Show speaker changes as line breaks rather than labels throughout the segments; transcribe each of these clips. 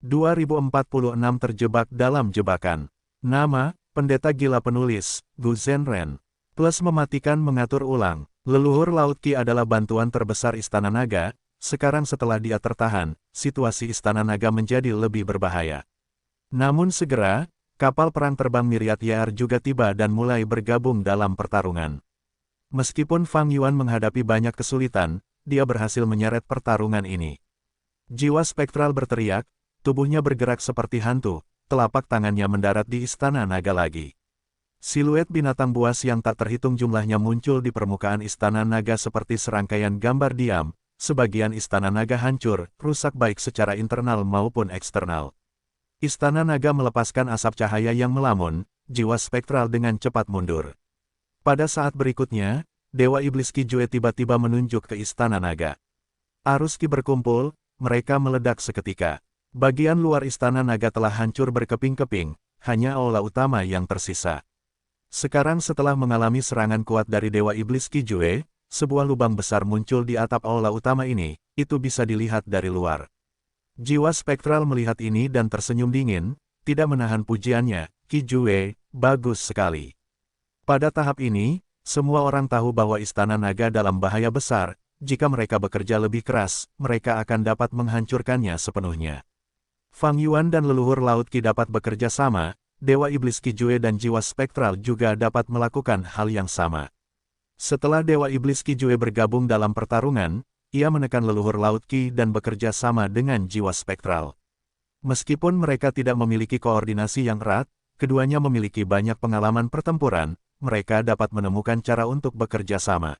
2046 terjebak dalam jebakan. Nama, Pendeta Gila Penulis, Gu Zhenren. Plus mematikan mengatur ulang. Leluhur Laut Qi adalah bantuan terbesar Istana Naga. Sekarang setelah dia tertahan, situasi Istana Naga menjadi lebih berbahaya. Namun segera, kapal perang terbang Myriad Year juga tiba dan mulai bergabung dalam pertarungan. Meskipun Fang Yuan menghadapi banyak kesulitan, dia berhasil menyeret pertarungan ini. Jiwa spektral berteriak, tubuhnya bergerak seperti hantu, telapak tangannya mendarat di Istana Naga lagi. Siluet binatang buas yang tak terhitung jumlahnya muncul di permukaan Istana Naga seperti serangkaian gambar diam. Sebagian Istana Naga hancur, rusak baik secara internal maupun eksternal. Istana Naga melepaskan asap cahaya yang melamun, jiwa spektral dengan cepat mundur. Pada saat berikutnya, Dewa Iblis Qi Jue tiba-tiba menunjuk ke Istana Naga. Arus Qi berkumpul, mereka meledak seketika. Bagian luar Istana Naga telah hancur berkeping-keping, hanya aula utama yang tersisa. Sekarang setelah mengalami serangan kuat dari Dewa Iblis Qi Jue, sebuah lubang besar muncul di atap aula utama ini, itu bisa dilihat dari luar. Jiwa spektral melihat ini dan tersenyum dingin, tidak menahan pujiannya, Qi Jue, bagus sekali. Pada tahap ini, semua orang tahu bahwa Istana Naga dalam bahaya besar, jika mereka bekerja lebih keras, mereka akan dapat menghancurkannya sepenuhnya. Fang Yuan dan leluhur Laut Qi dapat bekerja sama, Dewa Iblis Qi Jue dan jiwa spektral juga dapat melakukan hal yang sama. Setelah Dewa Iblis Qi Jue bergabung dalam pertarungan, ia menekan leluhur Laut Qi dan bekerja sama dengan jiwa spektral. Meskipun mereka tidak memiliki koordinasi yang erat, keduanya memiliki banyak pengalaman pertempuran, mereka dapat menemukan cara untuk bekerja sama.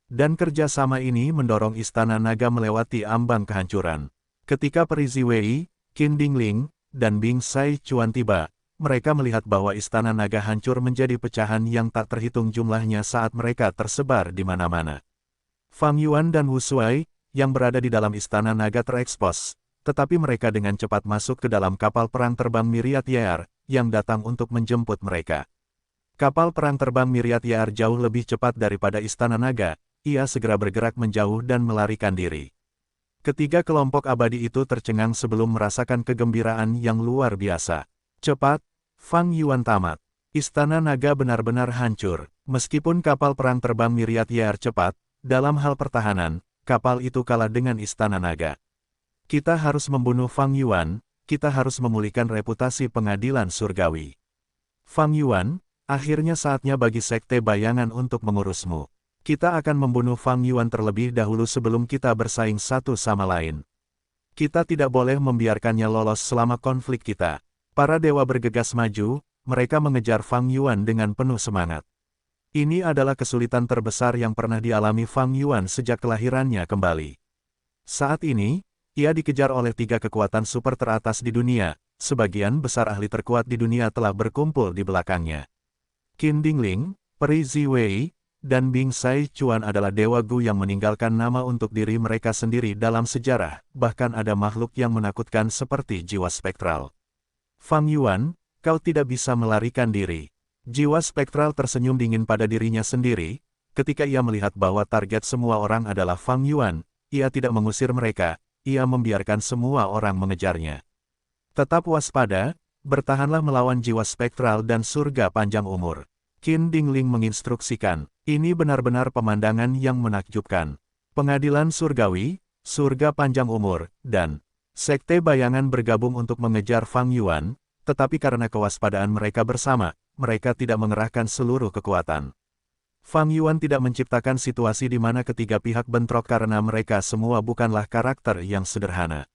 Dan kerjasama ini mendorong Istana Naga melewati ambang kehancuran. Ketika Peri Ziwei, Qin Dingling, dan Bing Sai Chuan tiba, mereka melihat bahwa Istana Naga hancur menjadi pecahan yang tak terhitung jumlahnya saat mereka tersebar di mana-mana. Fang Yuan dan Wu Shuai, yang berada di dalam Istana Naga terekspos, tetapi mereka dengan cepat masuk ke dalam kapal perang terbang Myriad Year, yang datang untuk menjemput mereka. Kapal perang terbang Myriad Year jauh lebih cepat daripada Istana Naga, ia segera bergerak menjauh dan melarikan diri. Ketiga kelompok abadi itu tercengang sebelum merasakan kegembiraan yang luar biasa. Cepat, Fang Yuan tamat. Istana Naga benar-benar hancur. Meskipun kapal perang terbang Myriad Year cepat, dalam hal pertahanan, kapal itu kalah dengan Istana Naga. Kita harus membunuh Fang Yuan, kita harus memulihkan reputasi pengadilan surgawi. Fang Yuan, akhirnya saatnya bagi Sekte Bayangan untuk mengurusmu. Kita akan membunuh Fang Yuan terlebih dahulu sebelum kita bersaing satu sama lain. Kita tidak boleh membiarkannya lolos selama konflik kita. Para dewa bergegas maju, mereka mengejar Fang Yuan dengan penuh semangat. Ini adalah kesulitan terbesar yang pernah dialami Fang Yuan sejak kelahirannya kembali. Saat ini, ia dikejar oleh tiga kekuatan super teratas di dunia, sebagian besar ahli terkuat di dunia telah berkumpul di belakangnya. Qin Dingling, Peri Ziwei, dan Bing Sai Chuan adalah dewa Gu yang meninggalkan nama untuk diri mereka sendiri dalam sejarah, bahkan ada makhluk yang menakutkan seperti jiwa spektral. Fang Yuan, kau tidak bisa melarikan diri. Jiwa spektral tersenyum dingin pada dirinya sendiri, ketika ia melihat bahwa target semua orang adalah Fang Yuan, ia tidak mengusir mereka, ia membiarkan semua orang mengejarnya. Tetap waspada, bertahanlah melawan jiwa spektral dan surga panjang umur. Qin Dingling menginstruksikan, ini benar-benar pemandangan yang menakjubkan. Pengadilan surgawi, surga panjang umur, dan Sekte Bayangan bergabung untuk mengejar Fang Yuan, tetapi karena kewaspadaan mereka bersama, mereka tidak mengerahkan seluruh kekuatan. Fang Yuan tidak menciptakan situasi di mana ketiga pihak bentrok karena mereka semua bukanlah karakter yang sederhana.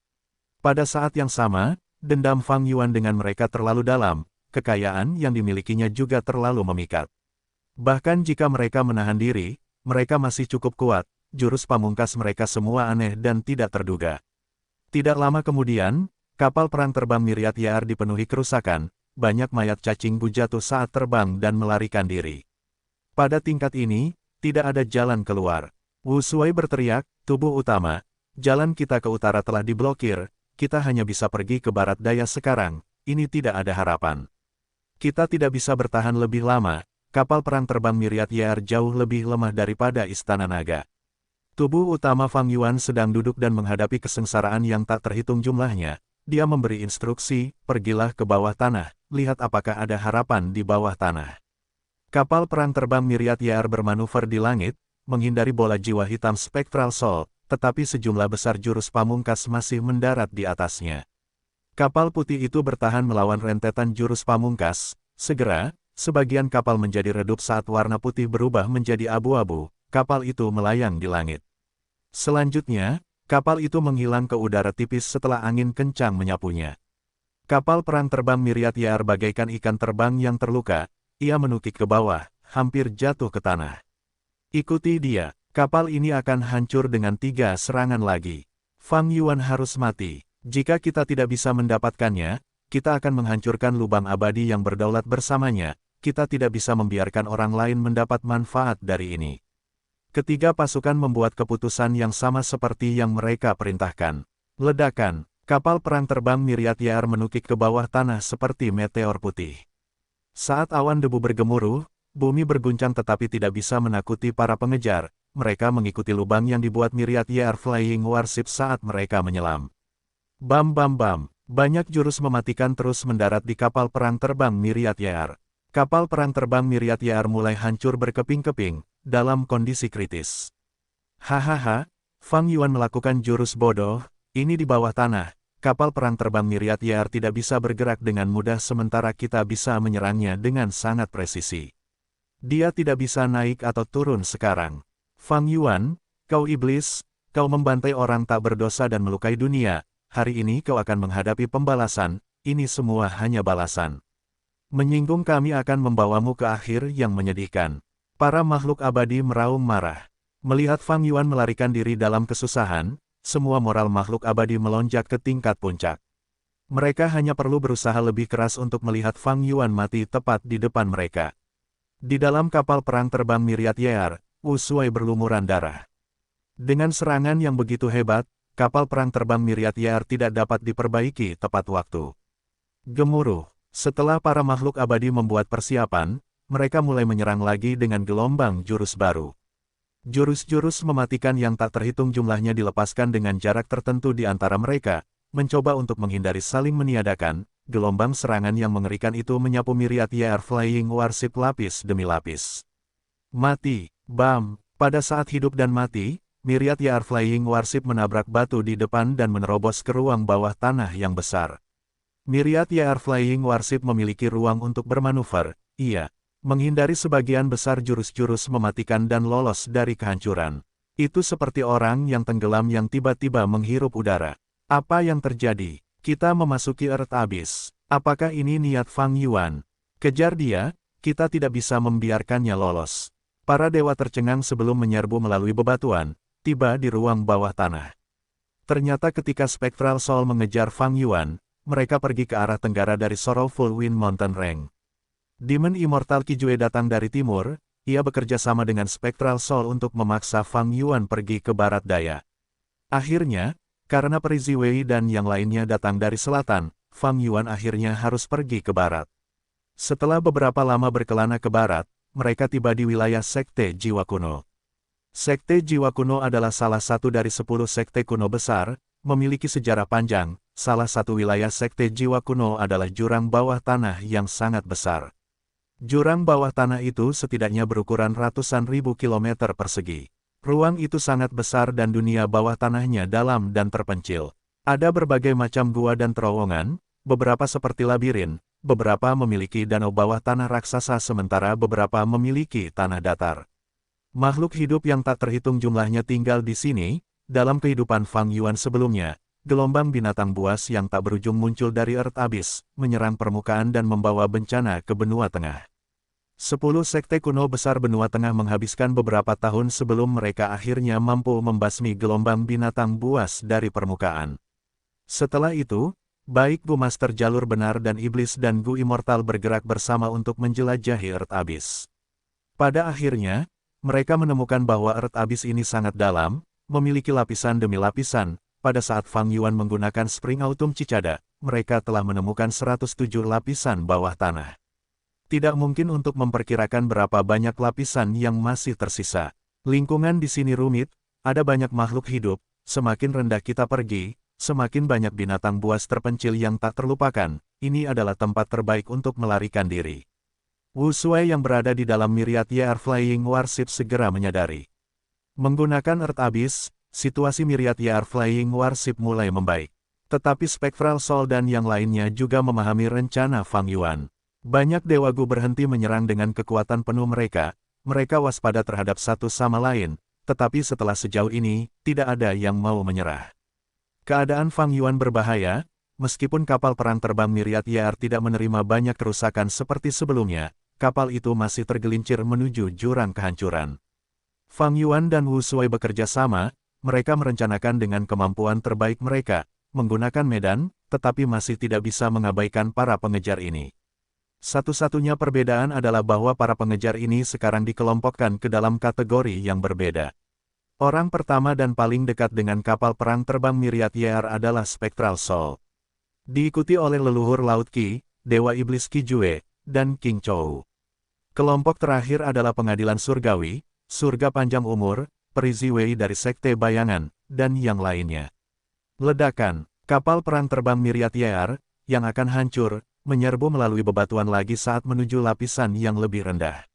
Pada saat yang sama, dendam Fang Yuan dengan mereka terlalu dalam, kekayaan yang dimilikinya juga terlalu memikat. Bahkan jika mereka menahan diri, mereka masih cukup kuat, jurus pamungkas mereka semua aneh dan tidak terduga. Tidak lama kemudian, kapal perang terbang Myriad Year dipenuhi kerusakan, banyak mayat cacing Bu jatuh saat terbang dan melarikan diri. Pada tingkat ini, tidak ada jalan keluar. Wu Shuai berteriak, tubuh utama, jalan kita ke utara telah diblokir, kita hanya bisa pergi ke barat daya sekarang, ini tidak ada harapan. Kita tidak bisa bertahan lebih lama, kapal perang terbang Myriad Year jauh lebih lemah daripada Istana Naga. Tubuh utama Fang Yuan sedang duduk dan menghadapi kesengsaraan yang tak terhitung jumlahnya, dia memberi instruksi, pergilah ke bawah tanah, lihat apakah ada harapan di bawah tanah. Kapal perang terbang Myriad Year bermanuver di langit, menghindari bola jiwa hitam Spectral Soul, tetapi sejumlah besar jurus pamungkas masih mendarat di atasnya. Kapal putih itu bertahan melawan rentetan jurus pamungkas. Segera, sebagian kapal menjadi redup saat warna putih berubah menjadi abu-abu, kapal itu melayang di langit. Selanjutnya, kapal itu menghilang ke udara tipis setelah angin kencang menyapunya. Kapal perang terbang Myriad Year bagaikan ikan terbang yang terluka, ia menukik ke bawah, hampir jatuh ke tanah. Ikuti dia, kapal ini akan hancur dengan 3 serangan lagi. Fang Yuan harus mati. Jika kita tidak bisa mendapatkannya, kita akan menghancurkan lubang abadi yang berdaulat bersamanya, kita tidak bisa membiarkan orang lain mendapat manfaat dari ini. Ketiga pasukan membuat keputusan yang sama seperti yang mereka perintahkan. Ledakan, kapal perang terbang Myriad Year menukik ke bawah tanah seperti meteor putih. Saat awan debu bergemuruh, bumi berguncang tetapi tidak bisa menakuti para pengejar, mereka mengikuti lubang yang dibuat Myriad Year Flying Warship saat mereka menyelam. Bam bam bam, banyak jurus mematikan terus mendarat di kapal perang terbang Myriad Year. Kapal perang terbang Myriad Year mulai hancur berkeping-keping, dalam kondisi kritis. Hahaha, Fang Yuan melakukan jurus bodoh, ini di bawah tanah. Kapal perang terbang Myriad Year tidak bisa bergerak dengan mudah sementara kita bisa menyerangnya dengan sangat presisi. Dia tidak bisa naik atau turun sekarang. Fang Yuan, kau iblis, kau membantai orang tak berdosa dan melukai dunia, hari ini kau akan menghadapi pembalasan, ini semua hanya balasan. Menyinggung kami akan membawamu ke akhir yang menyedihkan. Para makhluk abadi meraung marah. Melihat Fang Yuan melarikan diri dalam kesusahan, semua moral makhluk abadi melonjak ke tingkat puncak. Mereka hanya perlu berusaha lebih keras untuk melihat Fang Yuan mati tepat di depan mereka. Di dalam kapal perang terbang Myriad Year, Wu Shuai berlumuran darah. Dengan serangan yang begitu hebat, kapal perang terbang Myriad Year tidak dapat diperbaiki tepat waktu. Gemuruh, setelah para makhluk abadi membuat persiapan, mereka mulai menyerang lagi dengan gelombang jurus baru. Jurus-jurus mematikan yang tak terhitung jumlahnya dilepaskan dengan jarak tertentu di antara mereka, mencoba untuk menghindari saling meniadakan, gelombang serangan yang mengerikan itu menyapu Myriad Year Flying Warship lapis demi lapis. Mati, bam, pada saat hidup dan mati, Myriad Year Flying Warship menabrak batu di depan dan menerobos ke ruang bawah tanah yang besar. Myriad Year Flying Warship memiliki ruang untuk bermanuver, iya. Menghindari sebagian besar jurus-jurus mematikan dan lolos dari kehancuran. Itu seperti orang yang tenggelam yang tiba-tiba menghirup udara. Apa yang terjadi? Kita memasuki Earth Abyss. Apakah ini niat Fang Yuan? Kejar dia, kita tidak bisa membiarkannya lolos. Para dewa tercengang sebelum menyerbu melalui bebatuan, tiba di ruang bawah tanah. Ternyata ketika Spectral Soul mengejar Fang Yuan, mereka pergi ke arah tenggara dari Sorrowful Wind Mountain Range. Demon Immortal Kijue datang dari timur, ia bekerja sama dengan Spectral Soul untuk memaksa Fang Yuan pergi ke barat daya. Akhirnya, karena Peri Ziwei dan yang lainnya datang dari selatan, Fang Yuan akhirnya harus pergi ke barat. Setelah beberapa lama berkelana ke barat, mereka tiba di wilayah Sekte Jiwa Kuno. Sekte Jiwa Kuno adalah salah satu dari 10 sekte kuno besar, memiliki sejarah panjang. Salah satu wilayah Sekte Jiwa Kuno adalah jurang bawah tanah yang sangat besar. Jurang bawah tanah itu setidaknya berukuran ratusan ribu kilometer persegi. Ruang itu sangat besar dan dunia bawah tanahnya dalam dan terpencil. Ada berbagai macam gua dan terowongan, beberapa seperti labirin, beberapa memiliki danau bawah tanah raksasa sementara beberapa memiliki tanah datar. Makhluk hidup yang tak terhitung jumlahnya tinggal di sini. Dalam kehidupan Fang Yuan sebelumnya, gelombang binatang buas yang tak berujung muncul dari Earth Abyss, menyerang permukaan dan membawa bencana ke benua tengah. 10 sekte kuno besar benua tengah menghabiskan beberapa tahun sebelum mereka akhirnya mampu membasmi gelombang binatang buas dari permukaan. Setelah itu, baik Gu Master Jalur Benar dan Iblis dan Gu Immortal bergerak bersama untuk menjelajahi Earth Abyss. Pada akhirnya, mereka menemukan bahwa Earth Abyss ini sangat dalam, memiliki lapisan demi lapisan. Pada saat Fang Yuan menggunakan Spring Autumn Cicada, mereka telah menemukan 107 lapisan bawah tanah. Tidak mungkin untuk memperkirakan berapa banyak lapisan yang masih tersisa. Lingkungan di sini rumit, ada banyak makhluk hidup, semakin rendah kita pergi, semakin banyak binatang buas terpencil yang tak terlupakan, ini adalah tempat terbaik untuk melarikan diri. Wu Shui yang berada di dalam Myriad YR Flying Warship segera menyadari. Menggunakan Earth Abyss, situasi Myriad YR Flying Warship mulai membaik. Tetapi Spectral Soul dan yang lainnya juga memahami rencana Fang Yuan. Banyak Dewa Gu berhenti menyerang dengan kekuatan penuh mereka waspada terhadap satu sama lain, tetapi setelah sejauh ini, tidak ada yang mau menyerah. Keadaan Fang Yuan berbahaya, meskipun kapal perang terbang Myriad YR tidak menerima banyak kerusakan seperti sebelumnya, kapal itu masih tergelincir menuju jurang kehancuran. Fang Yuan dan Wu Shui bekerja sama, mereka merencanakan dengan kemampuan terbaik mereka, menggunakan medan, tetapi masih tidak bisa mengabaikan para pengejar ini. Satu-satunya perbedaan adalah bahwa para pengejar ini sekarang dikelompokkan ke dalam kategori yang berbeda. Orang pertama dan paling dekat dengan kapal perang terbang Myriad YR adalah Spectral Soul. Diikuti oleh leluhur Laut Qi, Dewa Iblis Qi Jue, dan King Chou. Kelompok terakhir adalah Pengadilan Surgawi, Surga Panjang Umur, Peri Ziwei dari Sekte Bayangan, dan yang lainnya. Ledakan, kapal perang terbang Myriad YR, yang akan hancur, menyerbu melalui bebatuan lagi saat menuju lapisan yang lebih rendah.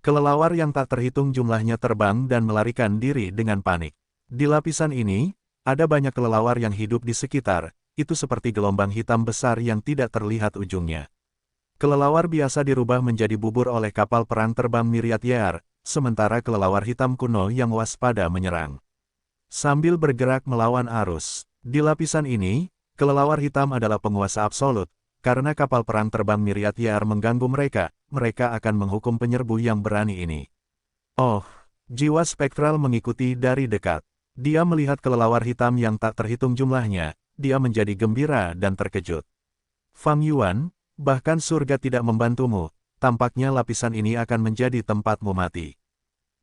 Kelelawar yang tak terhitung jumlahnya terbang dan melarikan diri dengan panik. Di lapisan ini, ada banyak kelelawar yang hidup di sekitar, itu seperti gelombang hitam besar yang tidak terlihat ujungnya. Kelelawar biasa dirubah menjadi bubur oleh kapal perang terbang Myriad YR, sementara kelelawar hitam kuno yang waspada menyerang. Sambil bergerak melawan arus, di lapisan ini, kelelawar hitam adalah penguasa absolut, karena kapal perang terbang Myriad YR mengganggu mereka akan menghukum penyerbu yang berani ini. Oh, jiwa spektral mengikuti dari dekat. Dia melihat kelelawar hitam yang tak terhitung jumlahnya, dia menjadi gembira dan terkejut. Fang Yuan, bahkan surga tidak membantumu, tampaknya lapisan ini akan menjadi tempatmu mati.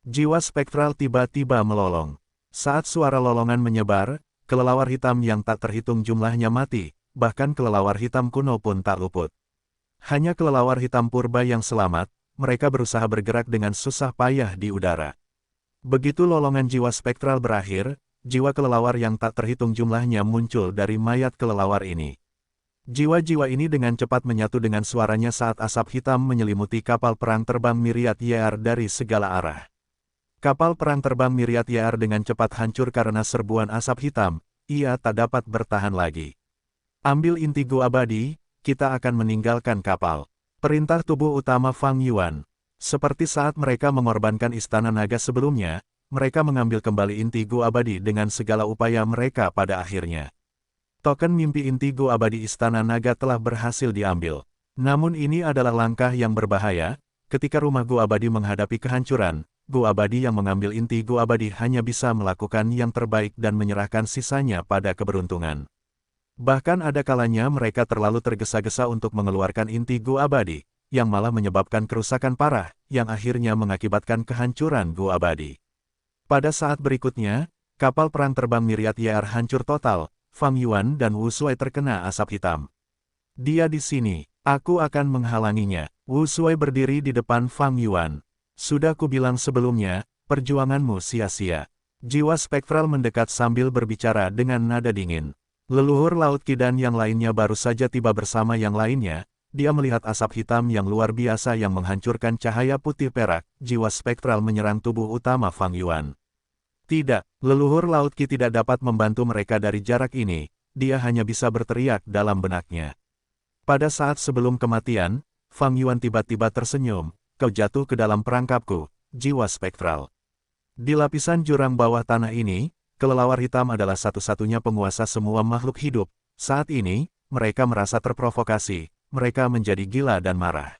Jiwa spektral tiba-tiba melolong. Saat suara lolongan menyebar, kelelawar hitam yang tak terhitung jumlahnya mati, bahkan kelelawar hitam kuno pun tak luput. Hanya kelelawar hitam purba yang selamat, mereka berusaha bergerak dengan susah payah di udara. Begitu lolongan jiwa spektral berakhir, jiwa kelelawar yang tak terhitung jumlahnya muncul dari mayat kelelawar ini. Jiwa-jiwa ini dengan cepat menyatu dengan suaranya saat asap hitam menyelimuti kapal perang terbang Myriad YR dari segala arah. Kapal perang terbang Myriad YR dengan cepat hancur karena serbuan asap hitam, ia tak dapat bertahan lagi. Ambil inti Gu abadi, kita akan meninggalkan kapal. Perintah tubuh utama Fang Yuan. Seperti saat mereka mengorbankan istana naga sebelumnya, mereka mengambil kembali inti Gu abadi dengan segala upaya mereka pada akhirnya. Token mimpi inti Gu abadi istana naga telah berhasil diambil. Namun ini adalah langkah yang berbahaya, ketika rumah Gu abadi menghadapi kehancuran, Gu abadi yang mengambil inti Gu abadi hanya bisa melakukan yang terbaik dan menyerahkan sisanya pada keberuntungan. Bahkan ada kalanya mereka terlalu tergesa-gesa untuk mengeluarkan inti Gu abadi, yang malah menyebabkan kerusakan parah, yang akhirnya mengakibatkan kehancuran Gu abadi. Pada saat berikutnya, kapal perang terbang Myriad YR hancur total, Fang Yuan dan Wu Shui terkena asap hitam. Dia di sini, aku akan menghalanginya. Wu Shui berdiri di depan Fang Yuan. Sudah kubilang sebelumnya, perjuanganmu sia-sia. Jiwa spektral mendekat sambil berbicara dengan nada dingin. Leluhur Laut Qi dan yang lainnya baru saja tiba bersama yang lainnya, dia melihat asap hitam yang luar biasa yang menghancurkan cahaya putih perak, jiwa spektral menyerang tubuh utama Fang Yuan. Tidak, leluhur Laut Qi tidak dapat membantu mereka dari jarak ini, dia hanya bisa berteriak dalam benaknya. Pada saat sebelum kematian, Fang Yuan tiba-tiba tersenyum, kau jatuh ke dalam perangkapku, jiwa spektral. Di lapisan jurang bawah tanah ini, kelelawar hitam adalah satu-satunya penguasa semua makhluk hidup. Saat ini, mereka merasa terprovokasi, mereka menjadi gila dan marah.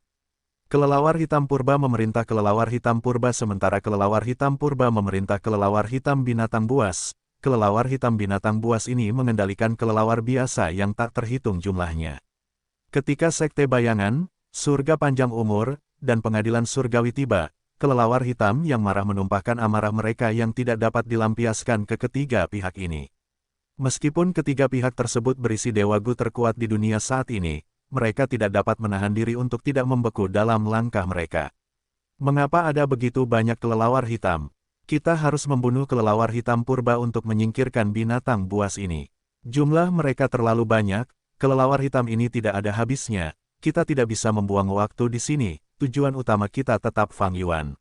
Kelelawar hitam purba memerintah kelelawar hitam purba sementara kelelawar hitam purba memerintah kelelawar hitam binatang buas. Kelelawar hitam binatang buas ini mengendalikan kelelawar biasa yang tak terhitung jumlahnya. Ketika Sekte Bayangan, Surga Panjang Umur, dan Pengadilan Surgawi tiba, kelelawar hitam yang marah menumpahkan amarah mereka yang tidak dapat dilampiaskan ke ketiga pihak ini. Meskipun ketiga pihak tersebut berisi Dewa Gu terkuat di dunia saat ini, mereka tidak dapat menahan diri untuk tidak membeku dalam langkah mereka. Mengapa ada begitu banyak kelelawar hitam? Kita harus membunuh kelelawar hitam purba untuk menyingkirkan binatang buas ini. Jumlah mereka terlalu banyak, kelelawar hitam ini tidak ada habisnya, kita tidak bisa membuang waktu di sini, tujuan utama kita tetap Fang Yuan.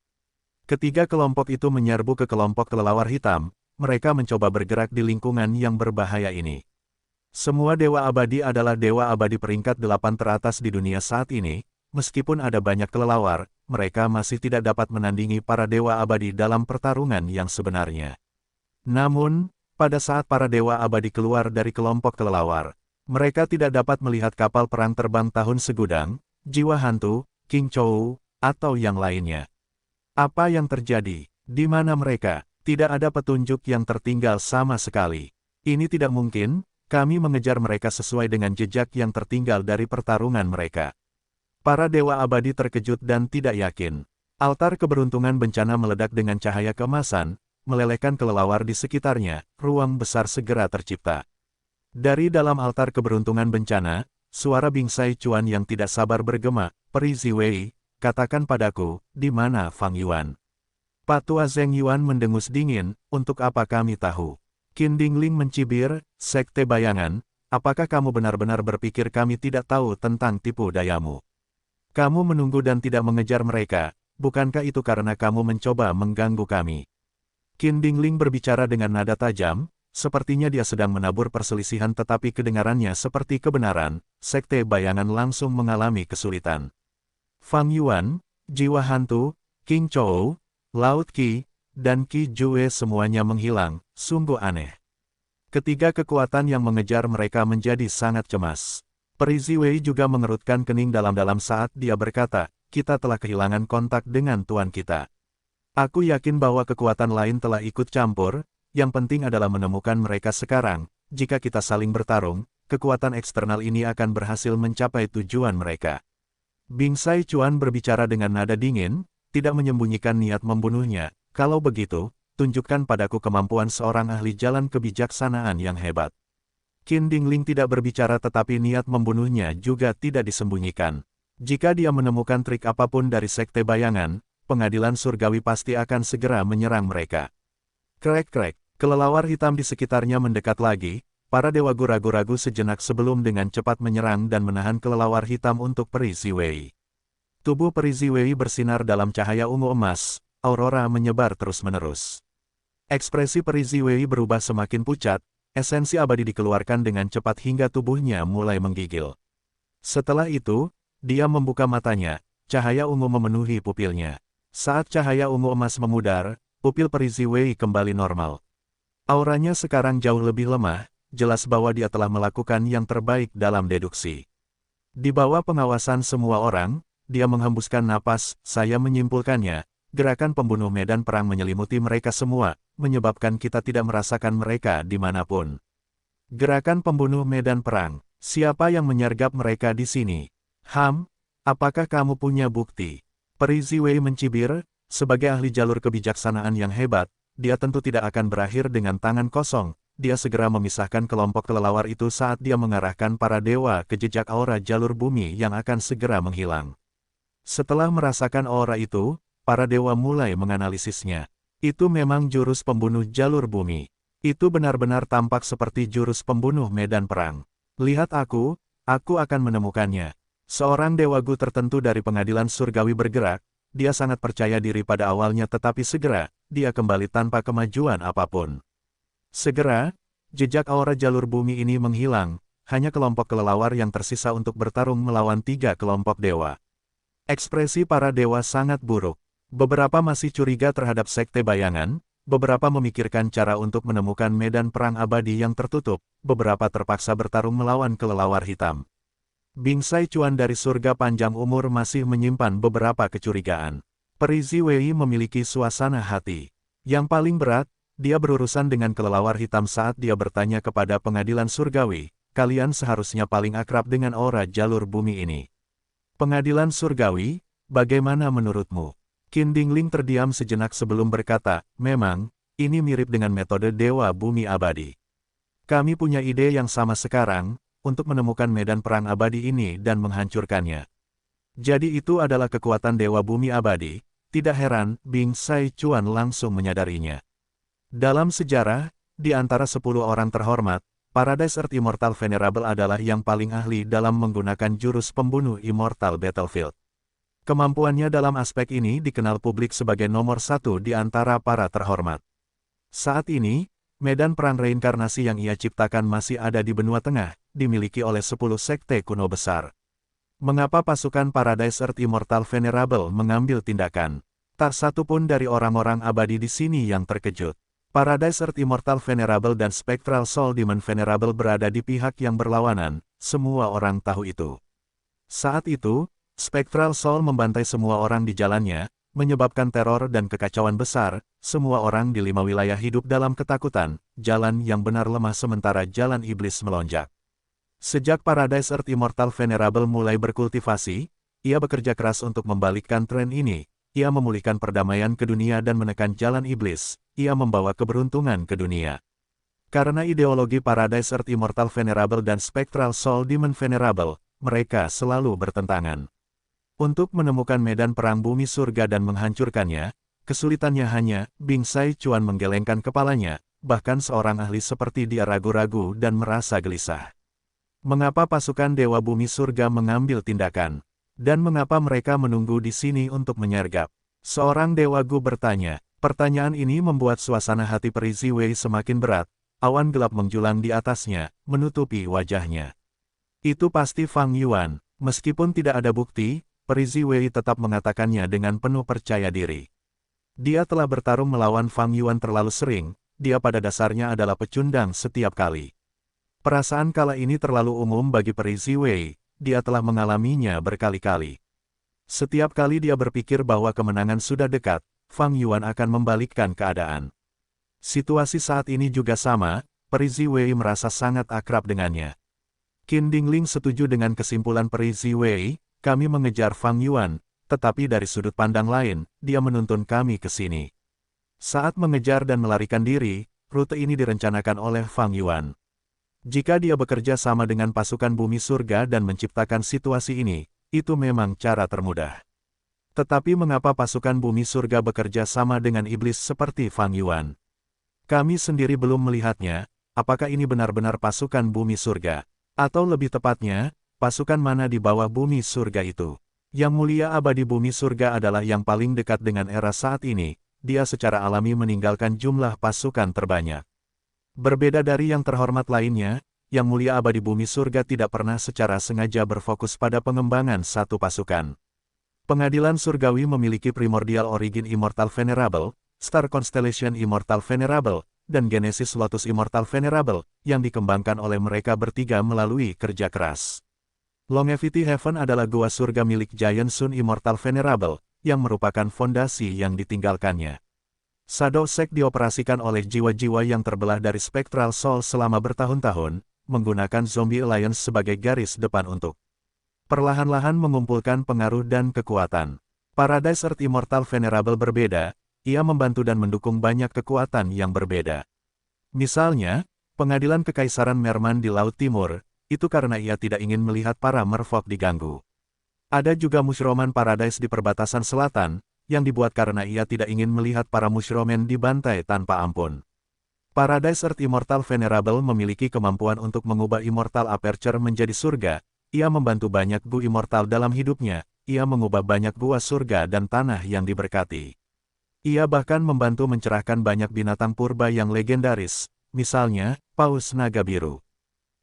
Ketiga kelompok itu menyerbu ke kelompok kelelawar hitam, mereka mencoba bergerak di lingkungan yang berbahaya ini. Semua dewa abadi adalah dewa abadi peringkat 8 teratas di dunia saat ini, meskipun ada banyak kelelawar, mereka masih tidak dapat menandingi para dewa abadi dalam pertarungan yang sebenarnya. Namun, pada saat para dewa abadi keluar dari kelompok kelelawar, mereka tidak dapat melihat kapal perang terbang tahun segudang, jiwa hantu, King Chou, atau yang lainnya. Apa yang terjadi? Di mana mereka? Tidak ada petunjuk yang tertinggal sama sekali. Ini tidak mungkin, kami mengejar mereka sesuai dengan jejak yang tertinggal dari pertarungan mereka. Para dewa abadi terkejut dan tidak yakin. Altar keberuntungan bencana meledak dengan cahaya keemasan, melelehkan kelelawar di sekitarnya, ruang besar segera tercipta. Dari dalam altar keberuntungan bencana, suara Bingsai Chuan yang tidak sabar bergema, "Peri Ziwei, katakan padaku, di mana Fang Yuan?" Patua Zheng Yuan mendengus dingin, "Untuk apa kami tahu?" Qin Dingling mencibir, "Sekte bayangan, apakah kamu benar-benar berpikir kami tidak tahu tentang tipu dayamu? Kamu menunggu dan tidak mengejar mereka, bukankah itu karena kamu mencoba mengganggu kami?" Qin Dingling berbicara dengan nada tajam, sepertinya dia sedang menabur perselisihan tetapi kedengarannya seperti kebenaran, sekte bayangan langsung mengalami kesulitan. Fang Yuan, jiwa hantu, King Chou, Laut Qi, dan Qi Jue semuanya menghilang, sungguh aneh. Ketiga kekuatan yang mengejar mereka menjadi sangat cemas. Peri Ziwei juga mengerutkan kening dalam-dalam saat dia berkata, "Kita telah kehilangan kontak dengan tuan kita. Aku yakin bahwa kekuatan lain telah ikut campur, yang penting adalah menemukan mereka sekarang. Jika kita saling bertarung, kekuatan eksternal ini akan berhasil mencapai tujuan mereka." Bingsai Chuan berbicara dengan nada dingin, tidak menyembunyikan niat membunuhnya. "Kalau begitu, tunjukkan padaku kemampuan seorang ahli jalan kebijaksanaan yang hebat." Qin Dingling tidak berbicara tetapi niat membunuhnya juga tidak disembunyikan. Jika dia menemukan trik apapun dari sekte bayangan, pengadilan surgawi pasti akan segera menyerang mereka. Krek-krek, kelelawar hitam di sekitarnya mendekat lagi, para dewa ragu-ragu sejenak sebelum dengan cepat menyerang dan menahan kelelawar hitam untuk Peri Ziwei. Tubuh Peri Ziwei bersinar dalam cahaya ungu emas, aurora menyebar terus-menerus. Ekspresi Peri Ziwei berubah semakin pucat, esensi abadi dikeluarkan dengan cepat hingga tubuhnya mulai menggigil. Setelah itu, dia membuka matanya, cahaya ungu memenuhi pupilnya. Saat cahaya ungu emas memudar, pupil Peri Ziwei kembali normal. Auranya sekarang jauh lebih lemah, jelas bahwa dia telah melakukan yang terbaik dalam deduksi. Di bawah pengawasan semua orang, dia menghembuskan napas, "Saya menyimpulkannya, gerakan pembunuh medan perang menyelimuti mereka semua, menyebabkan kita tidak merasakan mereka dimanapun." Gerakan pembunuh medan perang, siapa yang menyergap mereka di sini? Apakah kamu punya bukti? Peri Ziwei mencibir, sebagai ahli jalur kebijaksanaan yang hebat, dia tentu tidak akan berakhir dengan tangan kosong. Dia segera memisahkan kelompok kelelawar itu saat dia mengarahkan para dewa ke jejak aura jalur bumi yang akan segera menghilang. Setelah merasakan aura itu, para dewa mulai menganalisisnya. Itu memang jurus pembunuh jalur bumi. Itu benar-benar tampak seperti jurus pembunuh medan perang. Lihat aku akan menemukannya. Seorang dewa gu tertentu dari pengadilan surgawi bergerak, dia sangat percaya diri pada awalnya tetapi segera, dia kembali tanpa kemajuan apapun. Segera, jejak aura jalur bumi ini menghilang, hanya kelompok kelelawar yang tersisa untuk bertarung melawan 3 kelompok dewa. Ekspresi para dewa sangat buruk. Beberapa masih curiga terhadap sekte bayangan, beberapa memikirkan cara untuk menemukan medan perang abadi yang tertutup, beberapa terpaksa bertarung melawan kelelawar hitam. Bingsai Chuan dari surga panjang umur masih menyimpan beberapa kecurigaan. Peri Ziwei memiliki suasana hati yang paling berat. Dia berurusan dengan kelelawar hitam saat dia bertanya kepada pengadilan surgawi, "Kalian seharusnya paling akrab dengan aura jalur bumi ini. Pengadilan surgawi, bagaimana menurutmu?" Qin Dingling terdiam sejenak sebelum berkata, "Memang, ini mirip dengan metode Dewa Bumi Abadi. Kami punya ide yang sama sekarang, untuk menemukan medan perang abadi ini dan menghancurkannya." Jadi itu adalah kekuatan Dewa Bumi Abadi. Tidak heran, Bingsai Chuan langsung menyadarinya. Dalam sejarah, di antara 10 orang terhormat, Paradise Earth Immortal Venerable adalah yang paling ahli dalam menggunakan jurus pembunuh Immortal Battlefield. Kemampuannya dalam aspek ini dikenal publik sebagai nomor satu di antara para terhormat. Saat ini, medan perang reinkarnasi yang ia ciptakan masih ada di benua tengah, dimiliki oleh 10 sekte kuno besar. Mengapa pasukan Paradise Earth Immortal Venerable mengambil tindakan? Tak satu pun dari orang-orang abadi di sini yang terkejut. Paradise Earth Immortal Venerable dan Spectral Soul Demon Venerable berada di pihak yang berlawanan, semua orang tahu itu. Saat itu, Spectral Soul membantai semua orang di jalannya, menyebabkan teror dan kekacauan besar, semua orang di 5 wilayah hidup dalam ketakutan, jalan yang benar lemah sementara jalan iblis melonjak. Sejak Paradise Earth Immortal Venerable mulai berkultivasi, ia bekerja keras untuk membalikkan tren ini. Ia memulihkan perdamaian ke dunia dan menekan jalan iblis, ia membawa keberuntungan ke dunia. Karena ideologi Paradise Earth Immortal Venerable dan Spectral Soul Demon Venerable, mereka selalu bertentangan. Untuk menemukan medan perang bumi surga dan menghancurkannya, kesulitannya hanya, Bing Sai Chuan menggelengkan kepalanya, bahkan seorang ahli seperti dia ragu-ragu dan merasa gelisah. Mengapa pasukan Dewa Bumi Surga mengambil tindakan? Dan mengapa mereka menunggu di sini untuk menyergap? Seorang Dewa Gu bertanya. Pertanyaan ini membuat suasana hati Peri Ziwei semakin berat. Awan gelap menjulang di atasnya, menutupi wajahnya. Itu pasti Fang Yuan. Meskipun tidak ada bukti, Peri Ziwei tetap mengatakannya dengan penuh percaya diri. Dia telah bertarung melawan Fang Yuan terlalu sering, dia pada dasarnya adalah pecundang setiap kali. Perasaan kala ini terlalu umum bagi Peri Ziwei. Dia telah mengalaminya berkali-kali. Setiap kali dia berpikir bahwa kemenangan sudah dekat, Fang Yuan akan membalikkan keadaan. Situasi saat ini juga sama, Peri Ziwei merasa sangat akrab dengannya. Qin Dingling setuju dengan kesimpulan Peri Ziwei, kami mengejar Fang Yuan, tetapi dari sudut pandang lain, dia menuntun kami ke sini. Saat mengejar dan melarikan diri, rute ini direncanakan oleh Fang Yuan. Jika dia bekerja sama dengan pasukan bumi surga dan menciptakan situasi ini, itu memang cara termudah. Tetapi mengapa pasukan bumi surga bekerja sama dengan iblis seperti Fang Yuan? Kami sendiri belum melihatnya, apakah ini benar-benar pasukan bumi surga? Atau lebih tepatnya, pasukan mana di bawah bumi surga itu? Yang mulia abadi bumi surga adalah yang paling dekat dengan era saat ini, dia secara alami meninggalkan jumlah pasukan terbanyak. Berbeda dari yang terhormat lainnya, Yang Mulia Abadi Bumi Surga tidak pernah secara sengaja berfokus pada pengembangan satu pasukan. Pengadilan Surgawi memiliki Primordial Origin Immortal Venerable, Star Constellation Immortal Venerable, dan Genesis Lotus Immortal Venerable, yang dikembangkan oleh mereka bertiga melalui kerja keras. Longevity Heaven adalah gua surga milik Giant Sun Immortal Venerable, yang merupakan fondasi yang ditinggalkannya. Shadow Sect dioperasikan oleh jiwa-jiwa yang terbelah dari Spectral Soul selama bertahun-tahun, menggunakan Zombie Alliance sebagai garis depan untuk perlahan-lahan mengumpulkan pengaruh dan kekuatan. Paradise Earth Immortal Venerable berbeda, ia membantu dan mendukung banyak kekuatan yang berbeda. Misalnya, pengadilan Kekaisaran Merman di Laut Timur, itu karena ia tidak ingin melihat para merfolk diganggu. Ada juga Mushroman Paradise di perbatasan selatan, yang dibuat karena ia tidak ingin melihat para Mushromen dibantai tanpa ampun. Paradise Earth Immortal Venerable memiliki kemampuan untuk mengubah Immortal Aperture menjadi surga, ia membantu banyak Gu Immortal dalam hidupnya, ia mengubah banyak gua surga dan tanah yang diberkati. Ia bahkan membantu mencerahkan banyak binatang purba yang legendaris, misalnya, Paus Naga Biru.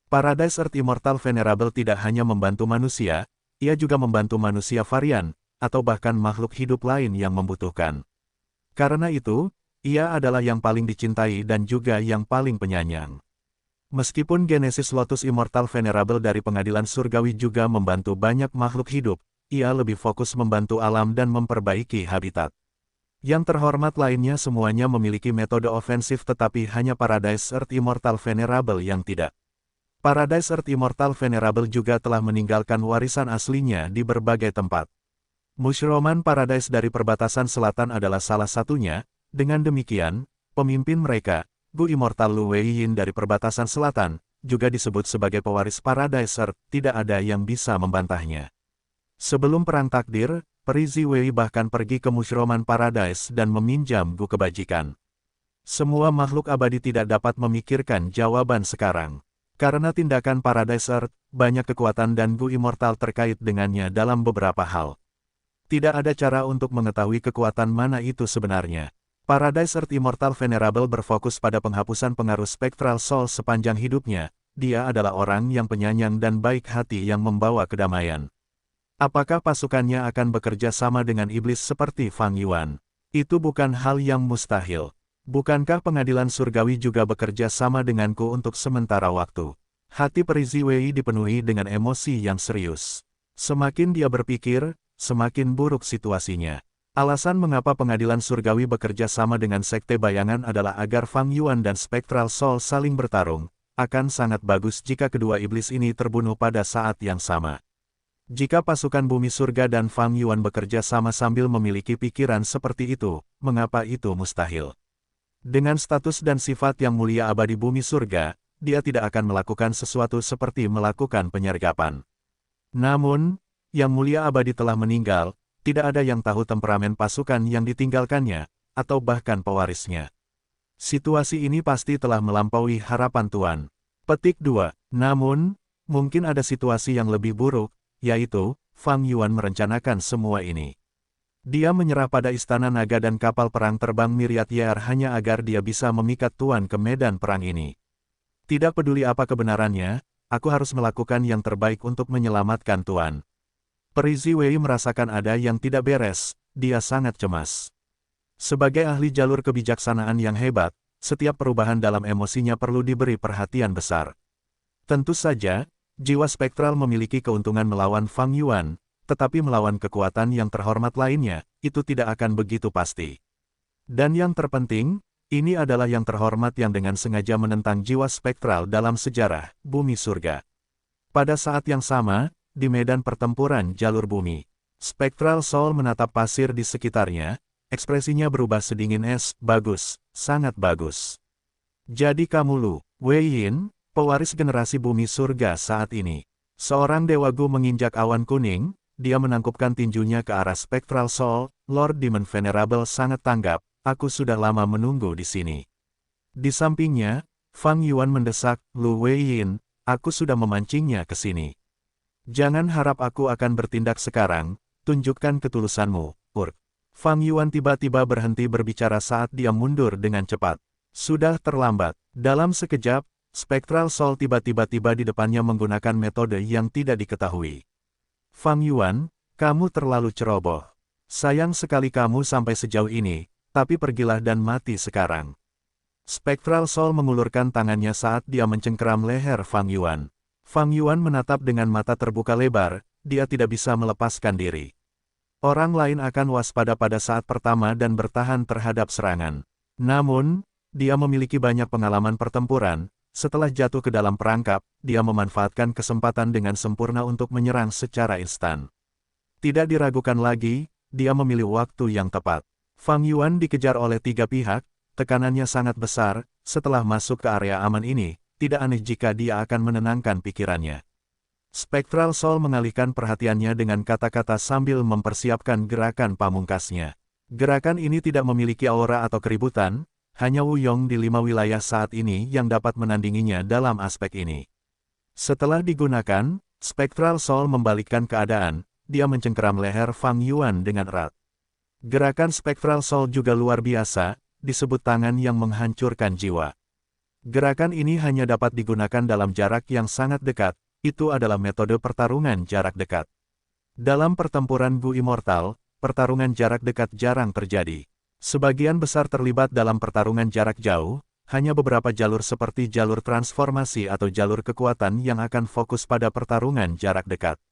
Paradise Earth Immortal Venerable tidak hanya membantu manusia, ia juga membantu manusia varian, atau bahkan makhluk hidup lain yang membutuhkan. Karena itu, ia adalah yang paling dicintai dan juga yang paling penyayang. Meskipun Genesis Lotus Immortal Venerable dari Pengadilan Surgawi juga membantu banyak makhluk hidup, ia lebih fokus membantu alam dan memperbaiki habitat. Yang terhormat lainnya semuanya memiliki metode ofensif tetapi hanya Paradise Earth Immortal Venerable yang tidak. Paradise Earth Immortal Venerable juga telah meninggalkan warisan aslinya di berbagai tempat. Mushroman Paradise dari perbatasan selatan adalah salah satunya, dengan demikian, pemimpin mereka, Gu Immortal Lu Weiyin dari perbatasan selatan, juga disebut sebagai pewaris Paradise Earth, tidak ada yang bisa membantahnya. Sebelum perang takdir, Peri Ziwei bahkan pergi ke Mushroman Paradise dan meminjam Gu kebajikan. Semua makhluk abadi tidak dapat memikirkan jawaban sekarang. Karena tindakan Paradise Earth, banyak kekuatan dan Gu Immortal terkait dengannya dalam beberapa hal. Tidak ada cara untuk mengetahui kekuatan mana itu sebenarnya. Paradise Earth Immortal Venerable berfokus pada penghapusan pengaruh Spectral Soul sepanjang hidupnya. Dia adalah orang yang penyayang dan baik hati yang membawa kedamaian. Apakah pasukannya akan bekerja sama dengan iblis seperti Fang Yuan? Itu bukan hal yang mustahil. Bukankah pengadilan surgawi juga bekerja sama denganku untuk sementara waktu? Hati Peri Ziwei dipenuhi dengan emosi yang serius. Semakin dia berpikir, semakin buruk situasinya. Alasan mengapa pengadilan surgawi bekerja sama dengan Sekte Bayangan adalah agar Fang Yuan dan Spectral Soul saling bertarung. Akan sangat bagus jika kedua iblis ini terbunuh pada saat yang sama. Jika pasukan Bumi Surga dan Fang Yuan bekerja sama sambil memiliki pikiran seperti itu, mengapa itu mustahil? Dengan status dan sifat yang mulia abadi Bumi Surga, dia tidak akan melakukan sesuatu seperti melakukan penyergapan. Namun, Yang Mulia Abadi telah meninggal, tidak ada yang tahu temperamen pasukan yang ditinggalkannya, atau bahkan pewarisnya. Situasi ini pasti telah melampaui harapan Tuan. Petik 2. Namun, mungkin ada situasi yang lebih buruk, yaitu, Fang Yuan merencanakan semua ini. Dia menyerah pada Istana Naga dan kapal perang terbang Myriad Year hanya agar dia bisa memikat Tuan ke medan perang ini. Tidak peduli apa kebenarannya, aku harus melakukan yang terbaik untuk menyelamatkan Tuan. Peri Ziwei merasakan ada yang tidak beres, dia sangat cemas. Sebagai ahli jalur kebijaksanaan yang hebat, setiap perubahan dalam emosinya perlu diberi perhatian besar. Tentu saja, jiwa spektral memiliki keuntungan melawan Fang Yuan, tetapi melawan kekuatan yang terhormat lainnya, itu tidak akan begitu pasti. Dan yang terpenting, ini adalah yang terhormat yang dengan sengaja menentang jiwa spektral dalam sejarah Bumi Surga. Pada saat yang sama, di medan pertempuran jalur bumi, Spectral Soul menatap pasir di sekitarnya, ekspresinya berubah sedingin es. Bagus, sangat bagus. Jadi kamu Lu Wei Yin, pewaris generasi Bumi Surga saat ini. Seorang Dewa Gu menginjak awan kuning, dia menangkupkan tinjunya ke arah Spectral Soul. Lord Demon Venerable sangat tanggap, aku sudah lama menunggu di sini. Di sampingnya, Fang Yuan mendesak, Lu Wei Yin, aku sudah memancingnya ke sini. Jangan harap aku akan bertindak sekarang, tunjukkan ketulusanmu, Urk. Fang Yuan tiba-tiba berhenti berbicara saat dia mundur dengan cepat. Sudah terlambat. Dalam sekejap, Spectral Soul tiba-tiba di depannya menggunakan metode yang tidak diketahui. Fang Yuan, kamu terlalu ceroboh. Sayang sekali kamu sampai sejauh ini, tapi pergilah dan mati sekarang. Spectral Soul mengulurkan tangannya saat dia mencengkeram leher Fang Yuan. Fang Yuan menatap dengan mata terbuka lebar, dia tidak bisa melepaskan diri. Orang lain akan waspada pada saat pertama dan bertahan terhadap serangan. Namun, dia memiliki banyak pengalaman pertempuran, setelah jatuh ke dalam perangkap, dia memanfaatkan kesempatan dengan sempurna untuk menyerang secara instan. Tidak diragukan lagi, dia memilih waktu yang tepat. Fang Yuan dikejar oleh tiga pihak, tekanannya sangat besar, setelah masuk ke area aman ini, tidak aneh jika dia akan menenangkan pikirannya. Spectral Soul mengalihkan perhatiannya dengan kata-kata sambil mempersiapkan gerakan pamungkasnya. Gerakan ini tidak memiliki aura atau keributan, hanya Wu Yong di 5 wilayah saat ini yang dapat menandinginya dalam aspek ini. Setelah digunakan, Spectral Soul membalikkan keadaan, dia mencengkeram leher Fang Yuan dengan erat. Gerakan Spectral Soul juga luar biasa, disebut tangan yang menghancurkan jiwa. Gerakan ini hanya dapat digunakan dalam jarak yang sangat dekat, itu adalah metode pertarungan jarak dekat. Dalam pertempuran Gu Immortal, pertarungan jarak dekat jarang terjadi. Sebagian besar terlibat dalam pertarungan jarak jauh, hanya beberapa jalur seperti jalur transformasi atau jalur kekuatan yang akan fokus pada pertarungan jarak dekat.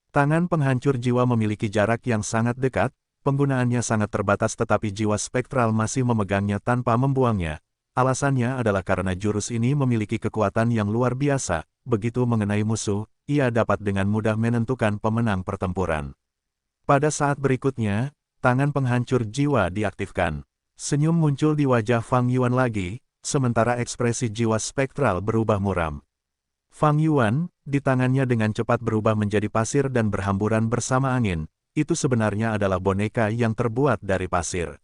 Tangan penghancur jiwa memiliki jarak yang sangat dekat, penggunaannya sangat terbatas tetapi jiwa spektral masih memegangnya tanpa membuangnya. Alasannya adalah karena jurus ini memiliki kekuatan yang luar biasa, begitu mengenai musuh, ia dapat dengan mudah menentukan pemenang pertempuran. Pada saat berikutnya, tangan penghancur jiwa diaktifkan. Senyum muncul di wajah Fang Yuan lagi, sementara ekspresi jiwa spektral berubah muram. Fang Yuan, di tangannya dengan cepat berubah menjadi pasir dan berhamburan bersama angin, itu sebenarnya adalah boneka yang terbuat dari pasir.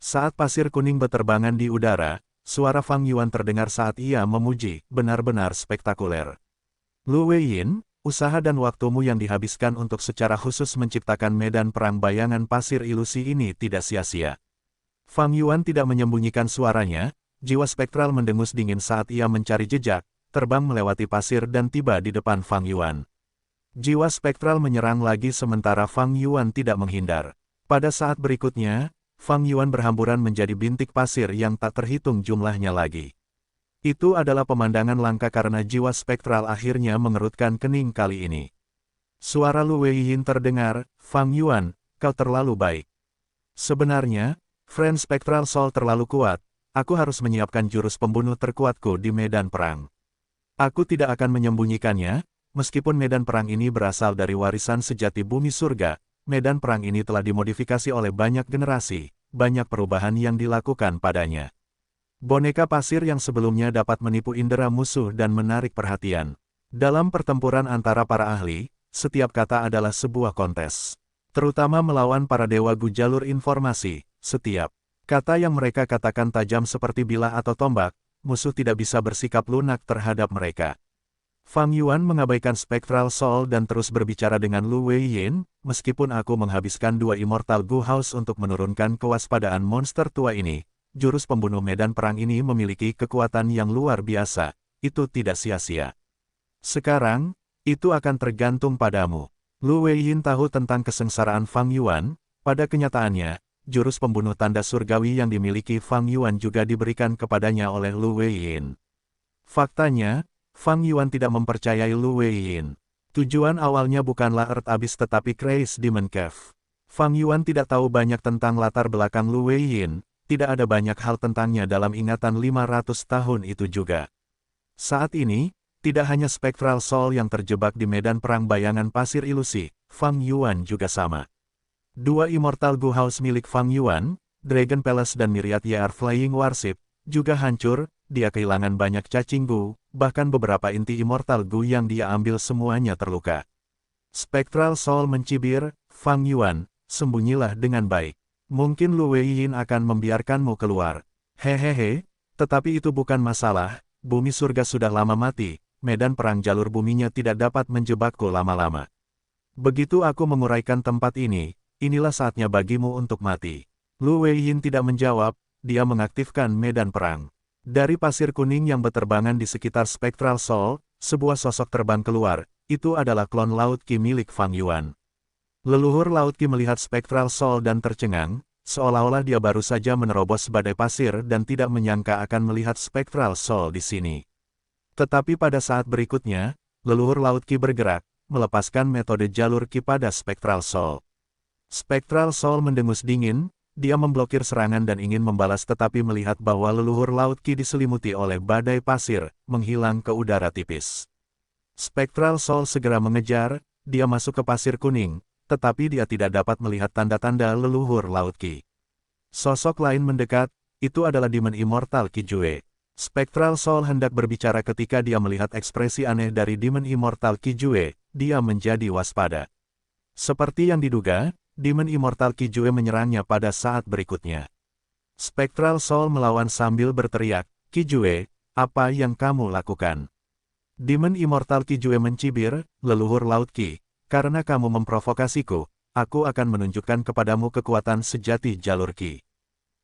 Saat pasir kuning berterbangan di udara, Suara Fang Yuan terdengar saat ia memuji, benar-benar spektakuler. Lu Weiyin, usaha dan waktumu yang dihabiskan untuk secara khusus menciptakan medan perang bayangan pasir ilusi ini tidak sia-sia. Fang Yuan tidak menyembunyikan suaranya, jiwa spektral mendengus dingin saat ia mencari jejak, terbang melewati pasir dan tiba di depan Fang Yuan. Jiwa spektral menyerang lagi sementara Fang Yuan tidak menghindar. Pada saat berikutnya, Fang Yuan berhamburan menjadi bintik pasir yang tak terhitung jumlahnya lagi. Itu adalah pemandangan langka karena jiwa spektral akhirnya mengerutkan kening kali ini. Suara Lu Weiyin terdengar, "Fang Yuan, kau terlalu baik. Sebenarnya, Friend Spectral Soul terlalu kuat, aku harus menyiapkan jurus pembunuh terkuatku di medan perang. Aku tidak akan menyembunyikannya, meskipun medan perang ini berasal dari warisan sejati bumi surga, medan perang ini telah dimodifikasi oleh banyak generasi, banyak perubahan yang dilakukan padanya. Boneka pasir yang sebelumnya dapat menipu indera musuh dan menarik perhatian. Dalam pertempuran antara para ahli, setiap kata adalah sebuah kontes. Terutama melawan para dewa Gu jalur informasi, setiap kata yang mereka katakan tajam seperti bilah atau tombak, musuh tidak bisa bersikap lunak terhadap mereka. Fang Yuan mengabaikan Spectral Soul dan terus berbicara dengan Lu Weiyin, meskipun aku menghabiskan 2 Immortal Gu House untuk menurunkan kewaspadaan monster tua ini. Jurus pembunuh medan perang ini memiliki kekuatan yang luar biasa, itu tidak sia-sia. Sekarang, itu akan tergantung padamu. Lu Weiyin tahu tentang kesengsaraan Fang Yuan, pada kenyataannya, jurus pembunuh tanda surgawi yang dimiliki Fang Yuan juga diberikan kepadanya oleh Lu Weiyin. Faktanya, Fang Yuan tidak mempercayai Lu Weiyin. Tujuan awalnya bukanlah Earth Abyss tetapi Crazy Demon Cave. Fang Yuan tidak tahu banyak tentang latar belakang Lu Weiyin. Tidak ada banyak hal tentangnya dalam ingatan 500 tahun itu juga. Saat ini, tidak hanya Spectral Soul yang terjebak di medan perang bayangan pasir ilusi, Fang Yuan juga sama. 2 Immortal Gu House milik Fang Yuan, Dragon Palace dan Myriad Year Flying Warship, juga hancur, dia kehilangan banyak cacing Gu, bahkan beberapa inti Immortal Gu yang dia ambil semuanya terluka. Spectral Soul mencibir, "Fang Yuan, sembunyilah dengan baik. Mungkin Lu Weiyin akan membiarkanmu keluar. Hehehe, tetapi itu bukan masalah, bumi surga sudah lama mati, medan perang jalur buminya tidak dapat menjebakku lama-lama. Begitu aku menguraikan tempat ini, inilah saatnya bagimu untuk mati." Lu Weiyin tidak menjawab, dia mengaktifkan medan perang. Dari pasir kuning yang berterbangan di sekitar Spectral Soul, sebuah sosok terbang keluar, itu adalah klon Laut Qi milik Fang Yuan. Leluhur Laut Qi melihat Spectral Soul dan tercengang, seolah-olah dia baru saja menerobos badai pasir dan tidak menyangka akan melihat Spectral Soul di sini. Tetapi pada saat berikutnya, leluhur Laut Qi bergerak, melepaskan metode jalur Qi pada Spectral Soul. Spectral Soul mendengus dingin, dia memblokir serangan dan ingin membalas tetapi melihat bahwa leluhur Laut Qi diselimuti oleh badai pasir, menghilang ke udara tipis. Spectral Soul segera mengejar, dia masuk ke pasir kuning, tetapi dia tidak dapat melihat tanda-tanda leluhur Laut Qi. Sosok lain mendekat, itu adalah Demon Immortal Qi Jue. Spectral Soul hendak berbicara ketika dia melihat ekspresi aneh dari Demon Immortal Qi Jue, dia menjadi waspada. Seperti yang diduga, Demon Immortal Qi Jue menyerangnya pada saat berikutnya. Spectral Soul melawan sambil berteriak, "Qi Jue, apa yang kamu lakukan?" Demon Immortal Qi Jue mencibir, "Leluhur Laut Qi, karena kamu memprovokasiku, aku akan menunjukkan kepadamu kekuatan sejati jalur Qi."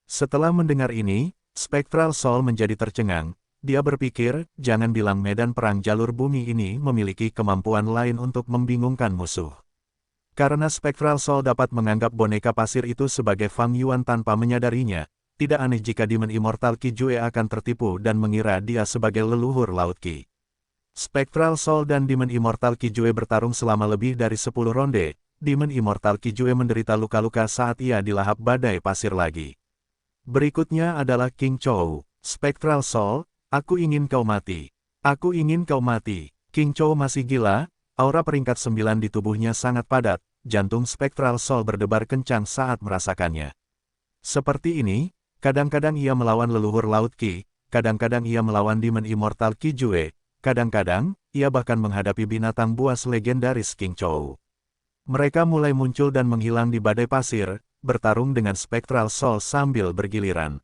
Setelah mendengar ini, Spectral Soul menjadi tercengang, dia berpikir, jangan bilang medan perang jalur bumi ini memiliki kemampuan lain untuk membingungkan musuh. Karena Spectral Soul dapat menganggap boneka pasir itu sebagai Fang Yuan tanpa menyadarinya, tidak aneh jika Demon Immortal Qi Jue akan tertipu dan mengira dia sebagai leluhur Laut Qi. Spectral Soul dan Demon Immortal Qi Jue bertarung selama lebih dari 10 ronde. Demon Immortal Qi Jue menderita luka-luka saat ia dilahap badai pasir lagi. Berikutnya adalah King Chou. Spectral Soul, aku ingin kau mati. Aku ingin kau mati. King Chou masih gila, aura peringkat 9 di tubuhnya sangat padat, jantung Spectral Soul berdebar kencang saat merasakannya. Seperti ini, kadang-kadang ia melawan leluhur Laut Qi, kadang-kadang ia melawan Demon Immortal Qi Jue, kadang-kadang, ia bahkan menghadapi binatang buas legendaris King Chou. Mereka mulai muncul dan menghilang di badai pasir, bertarung dengan Spectral Soul sambil bergiliran.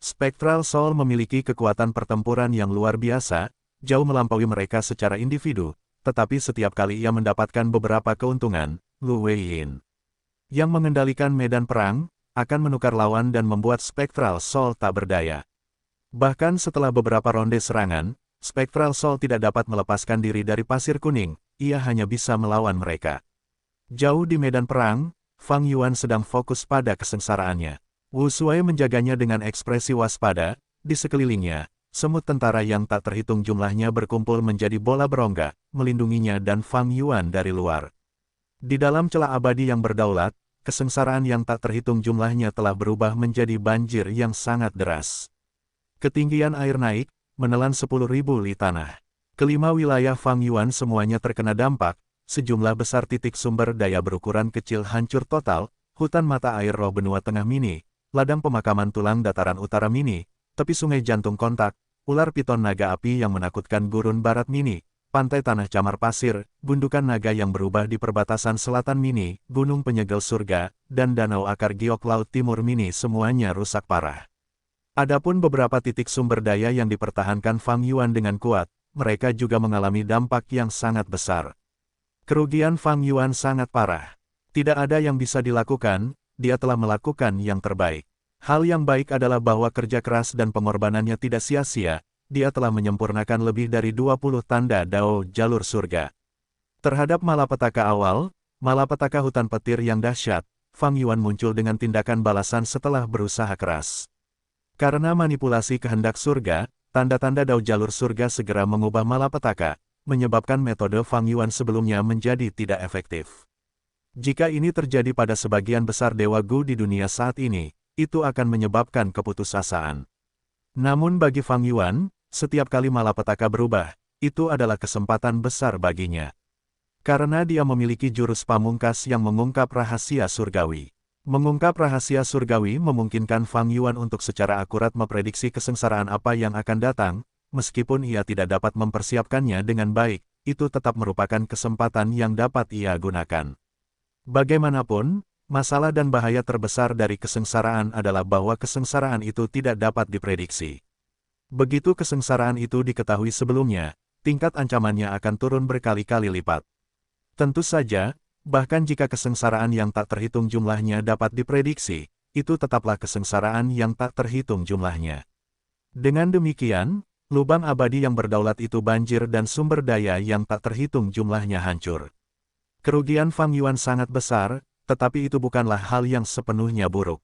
Spectral Soul memiliki kekuatan pertempuran yang luar biasa, jauh melampaui mereka secara individu, tetapi setiap kali ia mendapatkan beberapa keuntungan, Lu Weiyin, yang mengendalikan medan perang, akan menukar lawan dan membuat Spectral Soul tak berdaya. Bahkan setelah beberapa ronde serangan, Spectral Soul tidak dapat melepaskan diri dari pasir kuning, ia hanya bisa melawan mereka. Jauh di medan perang, Fang Yuan sedang fokus pada kesengsaraannya. Wu Shuai menjaganya dengan ekspresi waspada, di sekelilingnya, semut tentara yang tak terhitung jumlahnya berkumpul menjadi bola berongga, melindunginya dan Fang Yuan dari luar. Di dalam celah abadi yang berdaulat, kesengsaraan yang tak terhitung jumlahnya telah berubah menjadi banjir yang sangat deras. Ketinggian air naik, menelan 10.000 li tanah. Kelima wilayah Fang Yuan semuanya terkena dampak, sejumlah besar titik sumber daya berukuran kecil hancur total, hutan mata air roh benua tengah mini, ladang pemakaman tulang dataran utara mini, tepi sungai jantung kontak, ular piton naga api yang menakutkan gurun barat mini, pantai tanah camar pasir, gundukan naga yang berubah di perbatasan selatan mini, gunung penyegel surga, dan danau akar giok laut timur mini semuanya rusak parah. Adapun beberapa titik sumber daya yang dipertahankan Fang Yuan dengan kuat, mereka juga mengalami dampak yang sangat besar. Kerugian Fang Yuan sangat parah. Tidak ada yang bisa dilakukan, dia telah melakukan yang terbaik. Hal yang baik adalah bahwa kerja keras dan pengorbanannya tidak sia-sia, dia telah menyempurnakan lebih dari 20 tanda Dao jalur surga. Terhadap malapetaka awal, malapetaka hutan petir yang dahsyat, Fang Yuan muncul dengan tindakan balasan setelah berusaha keras. Karena manipulasi kehendak surga, tanda-tanda Dao jalur surga segera mengubah malapetaka, menyebabkan metode Fang Yuan sebelumnya menjadi tidak efektif. Jika ini terjadi pada sebagian besar Dewa Gu di dunia saat ini, itu akan menyebabkan keputusasaan. Namun bagi Fang Yuan, setiap kali malapetaka berubah, itu adalah kesempatan besar baginya. Karena dia memiliki jurus pamungkas yang mengungkap rahasia surgawi. Mengungkap rahasia surgawi memungkinkan Fang Yuan untuk secara akurat memprediksi kesengsaraan apa yang akan datang, meskipun ia tidak dapat mempersiapkannya dengan baik, itu tetap merupakan kesempatan yang dapat ia gunakan. Bagaimanapun, masalah dan bahaya terbesar dari kesengsaraan adalah bahwa kesengsaraan itu tidak dapat diprediksi. Begitu kesengsaraan itu diketahui sebelumnya, tingkat ancamannya akan turun berkali-kali lipat. Tentu saja, bahkan jika kesengsaraan yang tak terhitung jumlahnya dapat diprediksi, itu tetaplah kesengsaraan yang tak terhitung jumlahnya. Dengan demikian, lubang abadi yang berdaulat itu banjir dan sumber daya yang tak terhitung jumlahnya hancur. Kerugian Fang Yuan sangat besar, tetapi itu bukanlah hal yang sepenuhnya buruk.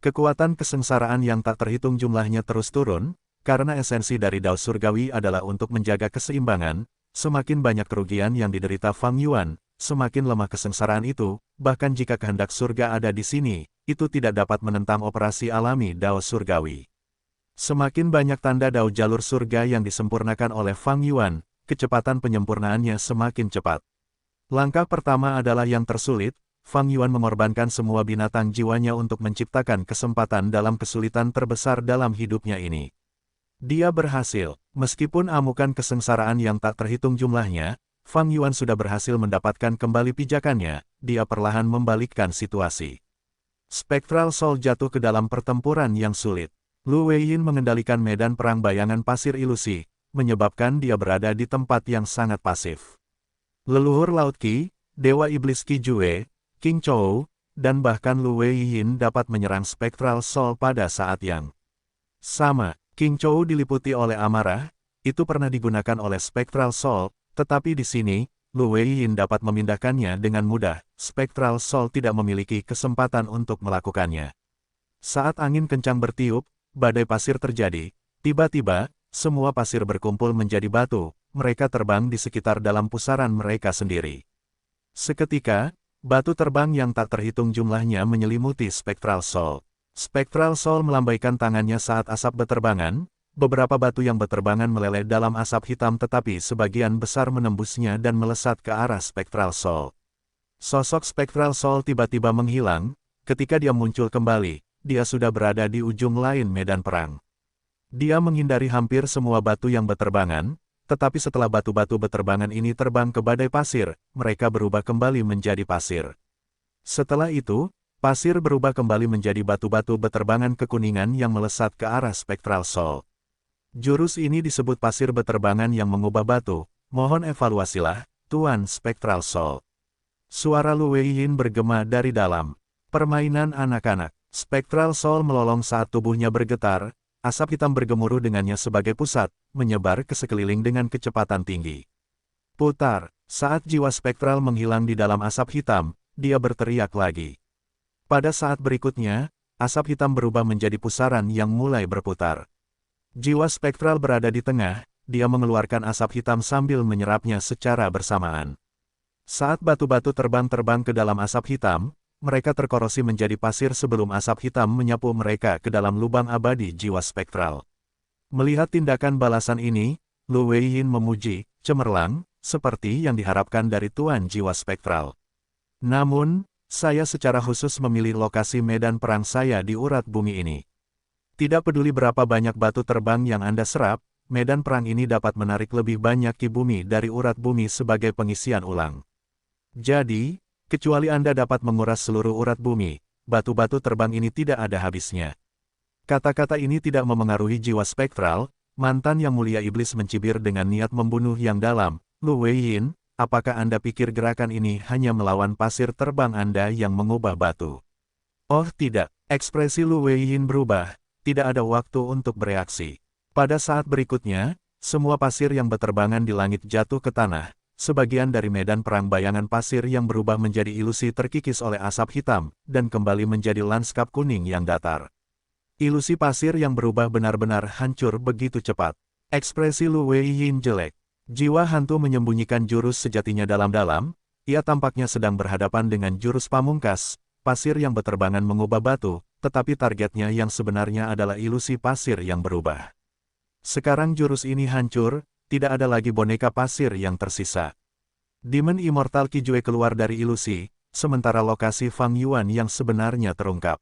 Kekuatan kesengsaraan yang tak terhitung jumlahnya terus turun, karena esensi dari Dao Surgawi adalah untuk menjaga keseimbangan, semakin banyak kerugian yang diderita Fang Yuan, semakin lemah kesengsaraan itu, bahkan jika kehendak surga ada di sini, itu tidak dapat menentang operasi alami Dao Surgawi. Semakin banyak tanda Dao jalur surga yang disempurnakan oleh Fang Yuan, kecepatan penyempurnaannya semakin cepat. Langkah pertama adalah yang tersulit, Fang Yuan mengorbankan semua binatang jiwanya untuk menciptakan kesempatan dalam kesulitan terbesar dalam hidupnya ini. Dia berhasil, meskipun amukan kesengsaraan yang tak terhitung jumlahnya, Fang Yuan sudah berhasil mendapatkan kembali pijakannya, dia perlahan membalikkan situasi. Spectral Soul jatuh ke dalam pertempuran yang sulit. Lu Weiyin mengendalikan medan perang bayangan pasir ilusi, menyebabkan dia berada di tempat yang sangat pasif. Leluhur Laut Qi, Dewa Iblis Qi Jue, King Chou, dan bahkan Lu Weiyin dapat menyerang Spectral Soul pada saat yang sama. King Chou diliputi oleh amarah, itu pernah digunakan oleh Spectral Soul, tetapi di sini, Lu Weiyin dapat memindahkannya dengan mudah. Spectral Soul tidak memiliki kesempatan untuk melakukannya. Saat angin kencang bertiup, badai pasir terjadi, tiba-tiba, semua pasir berkumpul menjadi batu, mereka terbang di sekitar dalam pusaran mereka sendiri. Seketika, batu terbang yang tak terhitung jumlahnya menyelimuti Spectral Soul. Spectral Soul melambaikan tangannya saat asap beterbangan, beberapa batu yang beterbangan meleleh dalam asap hitam tetapi sebagian besar menembusnya dan melesat ke arah Spectral Soul. Sosok Spectral Soul tiba-tiba menghilang, ketika dia muncul kembali, dia sudah berada di ujung lain medan perang. Dia menghindari hampir semua batu yang beterbangan, tetapi setelah batu-batu beterbangan ini terbang ke badai pasir, mereka berubah kembali menjadi pasir. Setelah itu, Pasir berubah kembali menjadi batu-batu beterbangan kekuningan yang melesat ke arah Spectral Soul. Jurus ini disebut pasir beterbangan yang mengubah batu. Mohon evaluasilah, Tuan Spectral Soul. Suara Lu Weiyin bergema dari dalam. Permainan anak-anak. Spectral Soul melolong saat tubuhnya bergetar, asap hitam bergemuruh dengannya sebagai pusat, menyebar ke sekeliling dengan kecepatan tinggi. Putar, saat jiwa spektral menghilang di dalam asap hitam, dia berteriak lagi. Pada saat berikutnya, asap hitam berubah menjadi pusaran yang mulai berputar. Jiwa spektral berada di tengah, dia mengeluarkan asap hitam sambil menyerapnya secara bersamaan. Saat batu-batu terbang-terbang ke dalam asap hitam, mereka terkorosi menjadi pasir sebelum asap hitam menyapu mereka ke dalam lubang abadi jiwa spektral. Melihat tindakan balasan ini, Lu Weiyin memuji, cemerlang, seperti yang diharapkan dari Tuan Jiwa Spektral. Namun, saya secara khusus memilih lokasi medan perang saya di urat bumi ini. Tidak peduli berapa banyak batu terbang yang Anda serap, medan perang ini dapat menarik lebih banyak ki bumi dari urat bumi sebagai pengisian ulang. Jadi, kecuali Anda dapat menguras seluruh urat bumi, batu-batu terbang ini tidak ada habisnya. Kata-kata ini tidak memengaruhi jiwa spektral, mantan yang mulia iblis mencibir dengan niat membunuh yang dalam. Lu Weiyin, apakah Anda pikir gerakan ini hanya melawan pasir terbang Anda yang mengubah batu? Oh tidak, ekspresi Lu Weiyin berubah, tidak ada waktu untuk bereaksi. Pada saat berikutnya, semua pasir yang beterbangan di langit jatuh ke tanah, sebagian dari medan perang bayangan pasir yang berubah menjadi ilusi terkikis oleh asap hitam, dan kembali menjadi lanskap kuning yang datar. Ilusi pasir yang berubah benar-benar hancur begitu cepat. Ekspresi Lu Weiyin jelek. Jiwa hantu menyembunyikan jurus sejatinya dalam-dalam, ia tampaknya sedang berhadapan dengan jurus pamungkas, pasir yang beterbangan mengubah batu, tetapi targetnya yang sebenarnya adalah ilusi pasir yang berubah. Sekarang jurus ini hancur, tidak ada lagi boneka pasir yang tersisa. Demon Immortal Kijue keluar dari ilusi, sementara lokasi Fang Yuan yang sebenarnya terungkap.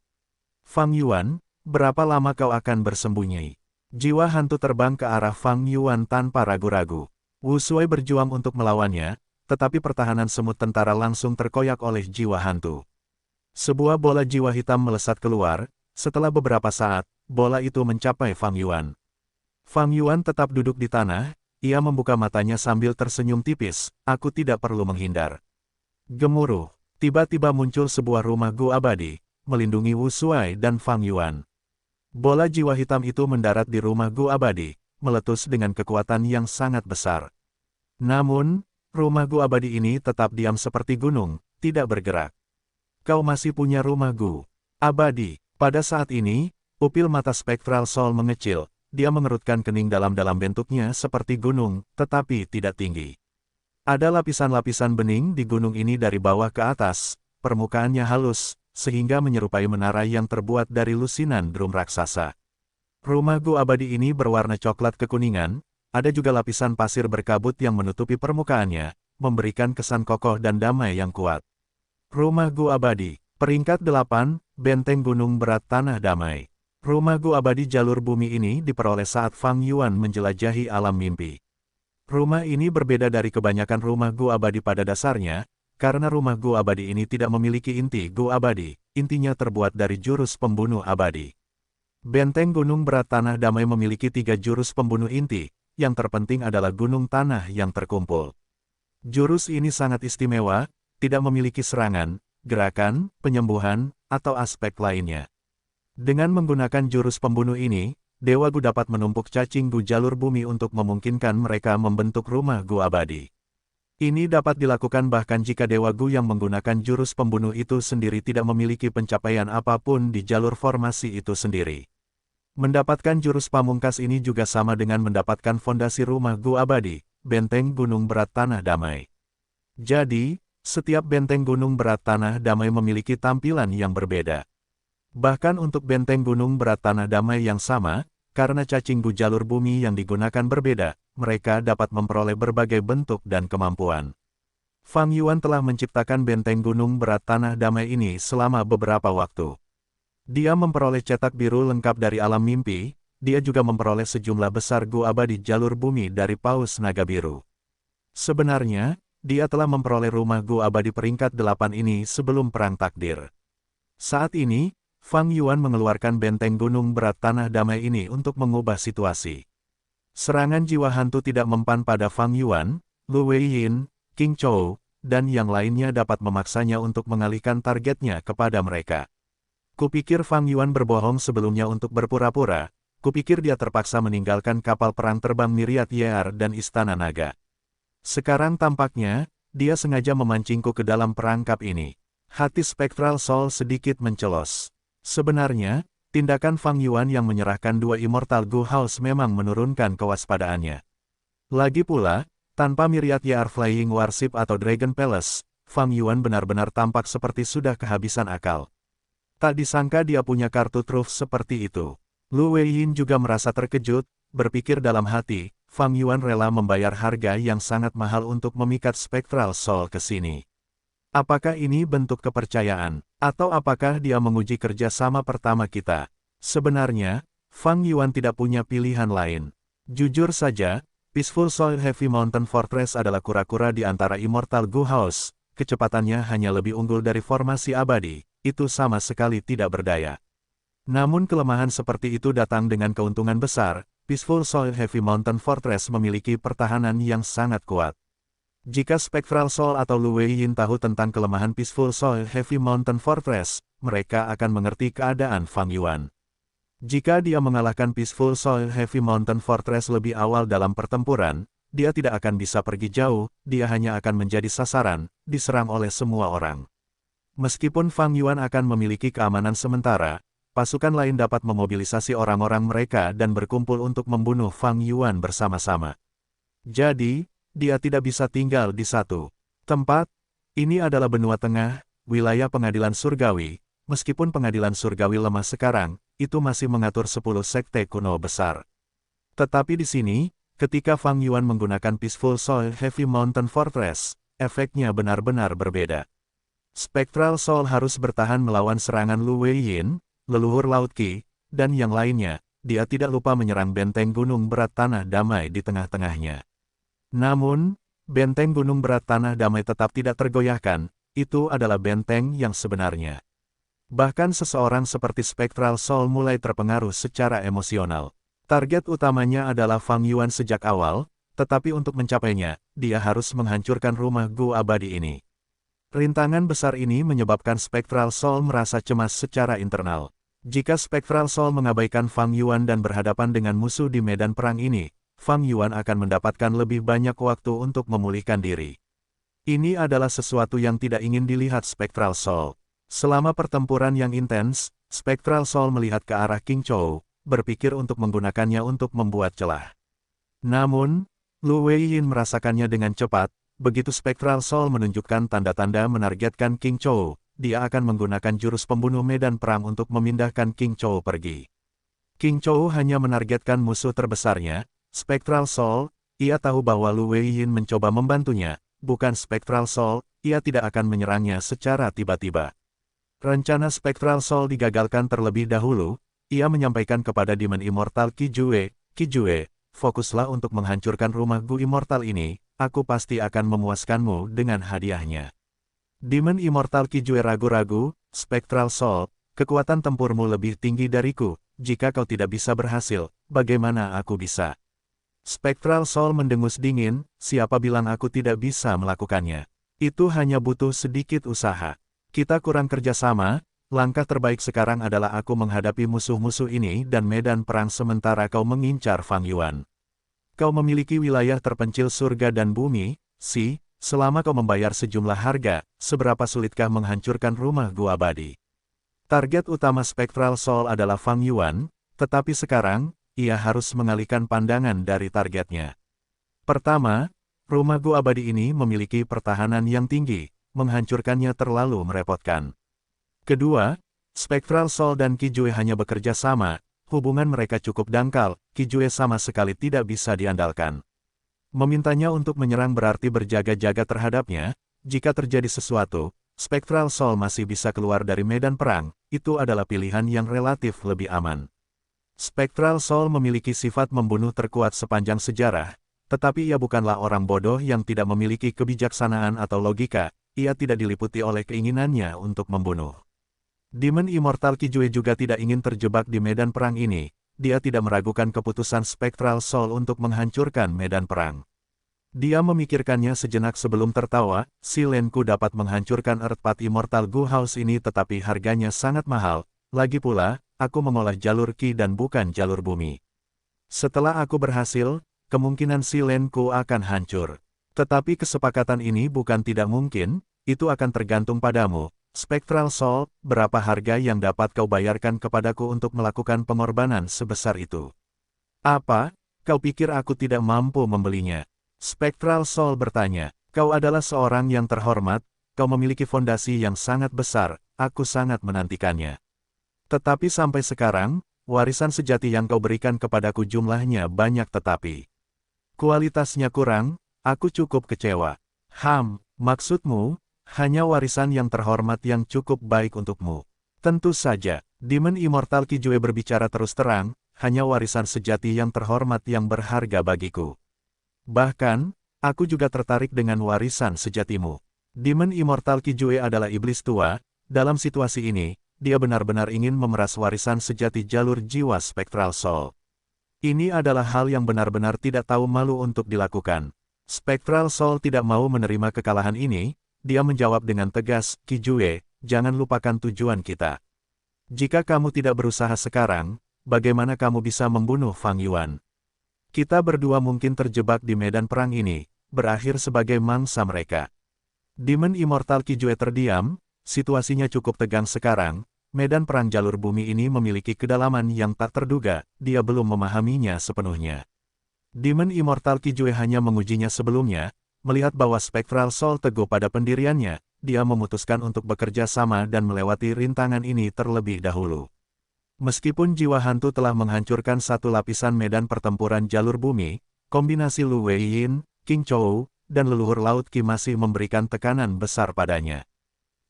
Fang Yuan, berapa lama kau akan bersembunyi? Jiwa hantu terbang ke arah Fang Yuan tanpa ragu-ragu. Wu Sui berjuang untuk melawannya, tetapi pertahanan semut tentara langsung terkoyak oleh jiwa hantu. Sebuah bola jiwa hitam melesat keluar, setelah beberapa saat, bola itu mencapai Fang Yuan. Fang Yuan tetap duduk di tanah, ia membuka matanya sambil tersenyum tipis, aku tidak perlu menghindar. Gemuruh, tiba-tiba muncul sebuah rumah gu abadi, melindungi Wu Sui dan Fang Yuan. Bola jiwa hitam itu mendarat di rumah gu abadi, meletus dengan kekuatan yang sangat besar. Namun, rumah gu abadi ini tetap diam seperti gunung, tidak bergerak. Kau masih punya rumah gu abadi. Pada saat ini, pupil mata Spectral Soul mengecil, dia mengerutkan kening dalam-dalam bentuknya seperti gunung, tetapi tidak tinggi. Ada lapisan-lapisan bening di gunung ini dari bawah ke atas, permukaannya halus, sehingga menyerupai menara yang terbuat dari lusinan drum raksasa. Rumah gu abadi ini berwarna coklat kekuningan, ada juga lapisan pasir berkabut yang menutupi permukaannya, memberikan kesan kokoh dan damai yang kuat. Rumah gu abadi, peringkat 8, Benteng Gunung Berat Tanah Damai. Rumah gu abadi jalur bumi ini diperoleh saat Fang Yuan menjelajahi alam mimpi. Rumah ini berbeda dari kebanyakan rumah gu abadi pada dasarnya, karena rumah gu abadi ini tidak memiliki inti gu abadi, intinya terbuat dari jurus pembunuh abadi. Benteng Gunung Berat Tanah Damai memiliki 3 jurus pembunuh inti, yang terpenting adalah gunung tanah yang terkumpul. Jurus ini sangat istimewa, tidak memiliki serangan, gerakan, penyembuhan, atau aspek lainnya. Dengan menggunakan jurus pembunuh ini, Dewa Gu dapat menumpuk cacing gu jalur bumi untuk memungkinkan mereka membentuk rumah gu abadi. Ini dapat dilakukan bahkan jika Dewa Gu yang menggunakan jurus pembunuh itu sendiri tidak memiliki pencapaian apapun di jalur formasi itu sendiri. Mendapatkan jurus pamungkas ini juga sama dengan mendapatkan fondasi rumah gu abadi, Benteng Gunung Berat Tanah Damai. Jadi, setiap benteng Gunung Berat Tanah Damai memiliki tampilan yang berbeda. Bahkan untuk benteng Gunung Berat Tanah Damai yang sama, karena cacing gu jalur bumi yang digunakan berbeda, mereka dapat memperoleh berbagai bentuk dan kemampuan. Fang Yuan telah menciptakan benteng Gunung Berat Tanah Damai ini selama beberapa waktu. Dia memperoleh cetak biru lengkap dari alam mimpi, dia juga memperoleh sejumlah besar gu abadi jalur bumi dari Paus Naga Biru. Sebenarnya, dia telah memperoleh rumah gu abadi peringkat 8 ini sebelum Perang Takdir. Saat ini, Fang Yuan mengeluarkan benteng gunung berat tanah damai ini untuk mengubah situasi. Serangan jiwa hantu tidak mempan pada Fang Yuan, Lu Weiyin, King Chou, dan yang lainnya dapat memaksanya untuk mengalihkan targetnya kepada mereka. Kupikir Fang Yuan berbohong sebelumnya untuk berpura-pura, kupikir dia terpaksa meninggalkan kapal perang terbang Myriad Year dan Istana Naga. Sekarang tampaknya, dia sengaja memancingku ke dalam perangkap ini. Hati Spectral Soul sedikit mencelos. Sebenarnya, tindakan Fang Yuan yang menyerahkan dua Immortal Gu House memang menurunkan kewaspadaannya. Lagi pula, tanpa Myriad Year Flying Warship atau Dragon Palace, Fang Yuan benar-benar tampak seperti sudah kehabisan akal. Tak disangka dia punya kartu truf seperti itu. Lu Weiyin juga merasa terkejut, berpikir dalam hati, Fang Yuan rela membayar harga yang sangat mahal untuk memikat Spectral Soul ke sini. Apakah ini bentuk kepercayaan, atau apakah dia menguji kerjasama pertama kita? Sebenarnya, Fang Yuan tidak punya pilihan lain. Jujur saja, Peaceful Soul Heavy Mountain Fortress adalah kura-kura di antara Immortal Gu House, kecepatannya hanya lebih unggul dari formasi abadi, itu sama sekali tidak berdaya. Namun kelemahan seperti itu datang dengan keuntungan besar, Peaceful Soul Heavy Mountain Fortress memiliki pertahanan yang sangat kuat. Jika Spectral Soul atau Lu Weiyin tahu tentang kelemahan Peaceful Soul Heavy Mountain Fortress, mereka akan mengerti keadaan Fang Yuan. Jika dia mengalahkan Peaceful Soul Heavy Mountain Fortress lebih awal dalam pertempuran, dia tidak akan bisa pergi jauh, dia hanya akan menjadi sasaran, diserang oleh semua orang. Meskipun Fang Yuan akan memiliki keamanan sementara, pasukan lain dapat memobilisasi orang-orang mereka dan berkumpul untuk membunuh Fang Yuan bersama-sama. Jadi, dia tidak bisa tinggal di satu tempat. Ini adalah benua tengah, wilayah pengadilan surgawi. Meskipun pengadilan surgawi lemah sekarang, itu masih mengatur 10 sekte kuno besar. Tetapi di sini, ketika Fang Yuan menggunakan Peaceful Soul Heavy Mountain Fortress, efeknya benar-benar berbeda. Spectral Soul harus bertahan melawan serangan Lu Weiyin, leluhur Laut Qi, dan yang lainnya. Dia tidak lupa menyerang benteng gunung berat tanah damai di tengah-tengahnya. Namun, benteng gunung berat tanah damai tetap tidak tergoyahkan, itu adalah benteng yang sebenarnya. Bahkan seseorang seperti Spectral Soul mulai terpengaruh secara emosional. Target utamanya adalah Fang Yuan sejak awal, tetapi untuk mencapainya, dia harus menghancurkan rumah Gu abadi ini. Rintangan besar ini menyebabkan Spectral Soul merasa cemas secara internal. Jika Spectral Soul mengabaikan Fang Yuan dan berhadapan dengan musuh di medan perang ini, Fang Yuan akan mendapatkan lebih banyak waktu untuk memulihkan diri. Ini adalah sesuatu yang tidak ingin dilihat Spectral Soul. Selama pertempuran yang intens, Spectral Soul melihat ke arah King Chou, berpikir untuk menggunakannya untuk membuat celah. Namun, Lu Weiyin merasakannya dengan cepat, begitu Spectral Soul menunjukkan tanda-tanda menargetkan King Chou, dia akan menggunakan jurus pembunuh medan perang untuk memindahkan King Chou pergi. King Chou hanya menargetkan musuh terbesarnya, Spectral Soul. Ia tahu bahwa Lu Weiyin mencoba membantunya, bukan Spectral Soul, ia tidak akan menyerangnya secara tiba-tiba. Rencana Spectral Soul digagalkan terlebih dahulu, ia menyampaikan kepada Demon Immortal Qijue, fokuslah untuk menghancurkan rumah Gu Immortal ini, aku pasti akan memuaskanmu dengan hadiahnya. Demon Immortal Qijue ragu-ragu, Spectral Soul, kekuatan tempurmu lebih tinggi dariku, jika kau tidak bisa berhasil, bagaimana aku bisa? Spectral Soul mendengus dingin, siapa bilang aku tidak bisa melakukannya? Itu hanya butuh sedikit usaha. Kita kurang kerjasama, langkah terbaik sekarang adalah aku menghadapi musuh-musuh ini dan medan perang sementara kau mengincar Fang Yuan. Kau memiliki wilayah terpencil surga dan bumi, selama kau membayar sejumlah harga, seberapa sulitkah menghancurkan rumah Gu abadi? Target utama Spectral Soul adalah Fang Yuan, tetapi sekarang, ia harus mengalihkan pandangan dari targetnya. Pertama, rumah Gu abadi ini memiliki pertahanan yang tinggi, menghancurkannya terlalu merepotkan. Kedua, Spectral Soul dan Qijue hanya bekerja sama, hubungan mereka cukup dangkal, Qijue sama sekali tidak bisa diandalkan. Memintanya untuk menyerang berarti berjaga-jaga terhadapnya, jika terjadi sesuatu, Spectral Soul masih bisa keluar dari medan perang, itu adalah pilihan yang relatif lebih aman. Spectral Soul memiliki sifat membunuh terkuat sepanjang sejarah, tetapi ia bukanlah orang bodoh yang tidak memiliki kebijaksanaan atau logika, ia tidak diliputi oleh keinginannya untuk membunuh. Demon Immortal Kijue juga tidak ingin terjebak di medan perang ini, dia tidak meragukan keputusan Spectral Soul untuk menghancurkan medan perang. Dia memikirkannya sejenak sebelum tertawa, si Lenku dapat menghancurkan Earthpath Immortal Gu House ini tetapi harganya sangat mahal, lagi pula, aku mengolah jalur Ki dan bukan jalur bumi. Setelah aku berhasil, kemungkinan si Lenku akan hancur. Tetapi kesepakatan ini bukan tidak mungkin, itu akan tergantung padamu. Spectral Soul, berapa harga yang dapat kau bayarkan kepadaku untuk melakukan pengorbanan sebesar itu? Apa, kau pikir aku tidak mampu membelinya? Spectral Soul bertanya, kau adalah seorang yang terhormat, kau memiliki fondasi yang sangat besar, aku sangat menantikannya. Tetapi sampai sekarang, warisan sejati yang kau berikan kepadaku jumlahnya banyak tetapi kualitasnya kurang. Aku cukup kecewa. Maksudmu, hanya warisan yang terhormat yang cukup baik untukmu. Tentu saja, Demon Immortal Kijue berbicara terus terang, hanya warisan sejati yang terhormat yang berharga bagiku. Bahkan, aku juga tertarik dengan warisan sejatimu. Demon Immortal Kijue adalah iblis tua, dalam situasi ini, dia benar-benar ingin memeras warisan sejati jalur jiwa Spectral Soul. Ini adalah hal yang benar-benar tidak tahu malu untuk dilakukan. Spectral Soul tidak mau menerima kekalahan ini, dia menjawab dengan tegas, Kijue, jangan lupakan tujuan kita. Jika kamu tidak berusaha sekarang, bagaimana kamu bisa membunuh Fang Yuan? Kita berdua mungkin terjebak di medan perang ini, berakhir sebagai mangsa mereka. Demon Immortal Kijue terdiam, situasinya cukup tegang sekarang, medan perang jalur bumi ini memiliki kedalaman yang tak terduga, dia belum memahaminya sepenuhnya. Demon Immortal Kijue hanya mengujinya sebelumnya, melihat bahwa Spectral Soul teguh pada pendiriannya, dia memutuskan untuk bekerja sama dan melewati rintangan ini terlebih dahulu. Meskipun jiwa hantu telah menghancurkan satu lapisan medan pertempuran jalur bumi, kombinasi Lu Weiyin, King Chou, dan leluhur Laut Qi masih memberikan tekanan besar padanya.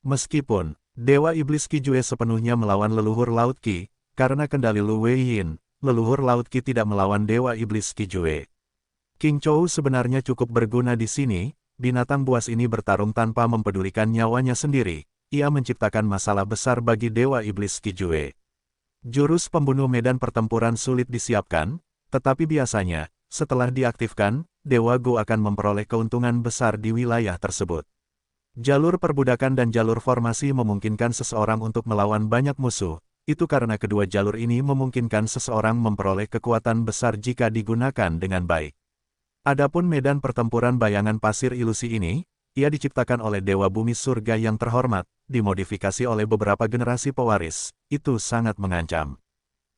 Meskipun Dewa Iblis Kijue sepenuhnya melawan leluhur Laut Qi, karena kendali Lu Weiyin, leluhur Laut Qi tidak melawan Dewa Iblis Kijue. King Chou sebenarnya cukup berguna di sini, binatang buas ini bertarung tanpa mempedulikan nyawanya sendiri, ia menciptakan masalah besar bagi Dewa Iblis Kijue. Jurus pembunuh medan pertempuran sulit disiapkan, tetapi biasanya, setelah diaktifkan, Dewa Gu akan memperoleh keuntungan besar di wilayah tersebut. Jalur perbudakan dan jalur formasi memungkinkan seseorang untuk melawan banyak musuh, itu karena kedua jalur ini memungkinkan seseorang memperoleh kekuatan besar jika digunakan dengan baik. Adapun medan pertempuran bayangan pasir ilusi ini, ia diciptakan oleh Dewa Bumi Surga yang terhormat, dimodifikasi oleh beberapa generasi pewaris, itu sangat mengancam.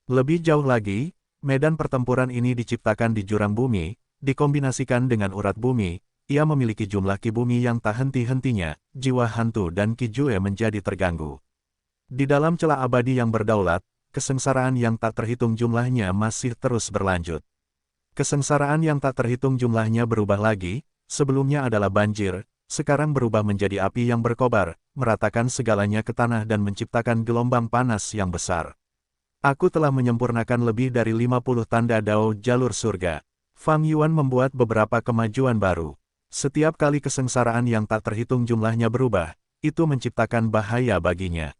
Lebih jauh lagi, medan pertempuran ini diciptakan di jurang bumi, dikombinasikan dengan urat bumi, ia memiliki jumlah ki bumi yang tak henti-hentinya, jiwa hantu dan Kijue menjadi terganggu. Di dalam celah abadi yang berdaulat, kesengsaraan yang tak terhitung jumlahnya masih terus berlanjut. Kesengsaraan yang tak terhitung jumlahnya berubah lagi, sebelumnya adalah banjir, sekarang berubah menjadi api yang berkobar, meratakan segalanya ke tanah dan menciptakan gelombang panas yang besar. Aku telah menyempurnakan lebih dari 50 tanda dao jalur surga. Fang Yuan membuat beberapa kemajuan baru. Setiap kali kesengsaraan yang tak terhitung jumlahnya berubah, itu menciptakan bahaya baginya.